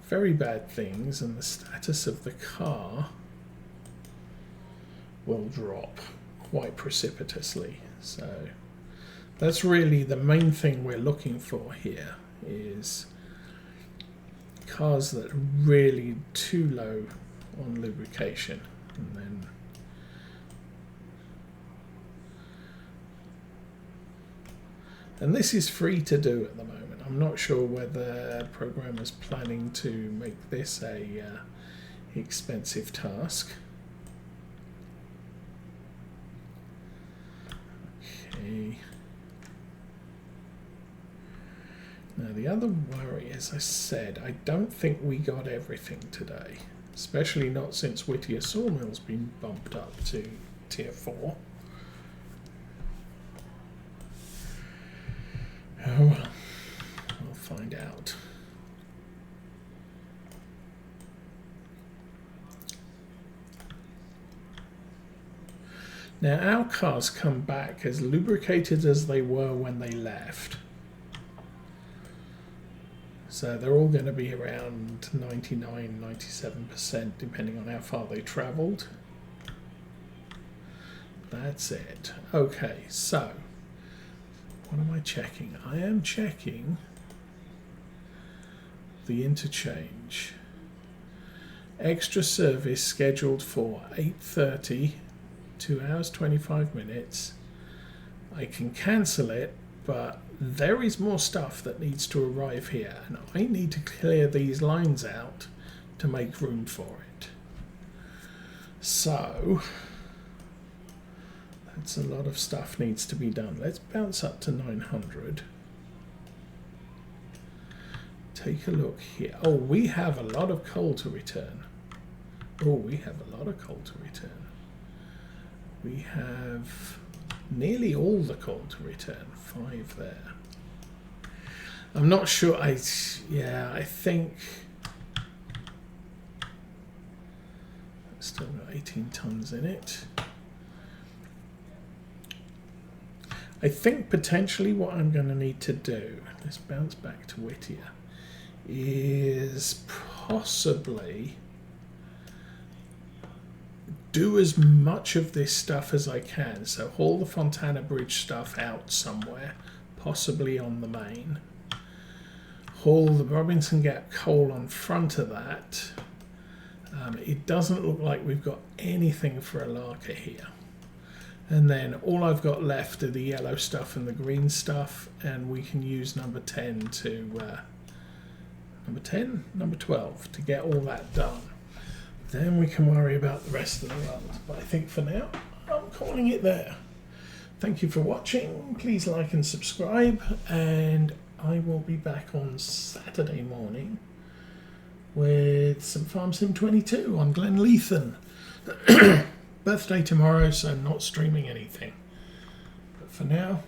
Speaker 1: very bad things, and the status of the car will drop quite precipitously. So that's really the main thing we're looking for here, is cars that are really too low on lubrication. And this is free to do at the moment. I'm not sure whether programmers planning to make this a expensive task. Okay. Now the other worry, as I said, I don't think we got everything today, especially not since Whittier Sawmill's been bumped up to tier 4. Oh well, we'll find out. Now our cars come back as lubricated as they were when they left. So they're all going to be around 99–97% depending on how far they travelled. That's it. Okay, so what am I checking? I am checking the interchange. Extra service scheduled for 8:30, 2 hours 25 minutes. I can cancel it, but there is more stuff that needs to arrive here, and I need to clear these lines out to make room for it. So that's a lot of stuff needs to be done. Let's bounce up to 900. Take a look here. Oh, we have a lot of coal to return. Oh, we have a lot of coal to return. We have nearly all the coal to return. 5 there. I'm not sure. I think it's still got 18 tons in it. I think potentially what I'm going to need to do, let's bounce back to Whittier, is possibly do as much of this stuff as I can. So haul the Fontana Bridge stuff out somewhere, possibly on the main. Haul the Robinson Gap coal on front of that. It doesn't look like we've got anything for Alarka here. And then all I've got left are the yellow stuff and the green stuff, and we can use number 10 to number 12 to get all that done. Then we can worry about the rest of the world. But I think for now, I'm calling it there. Thank you for watching. Please like and subscribe, and I will be back on Saturday morning with some Farm Sim 22 on Glen Lethan. Birthday tomorrow, so not streaming anything. But for now,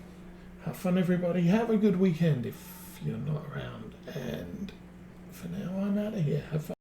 Speaker 1: have fun everybody. Have a good weekend if you're not around. And for now, I'm out of here. Have fun.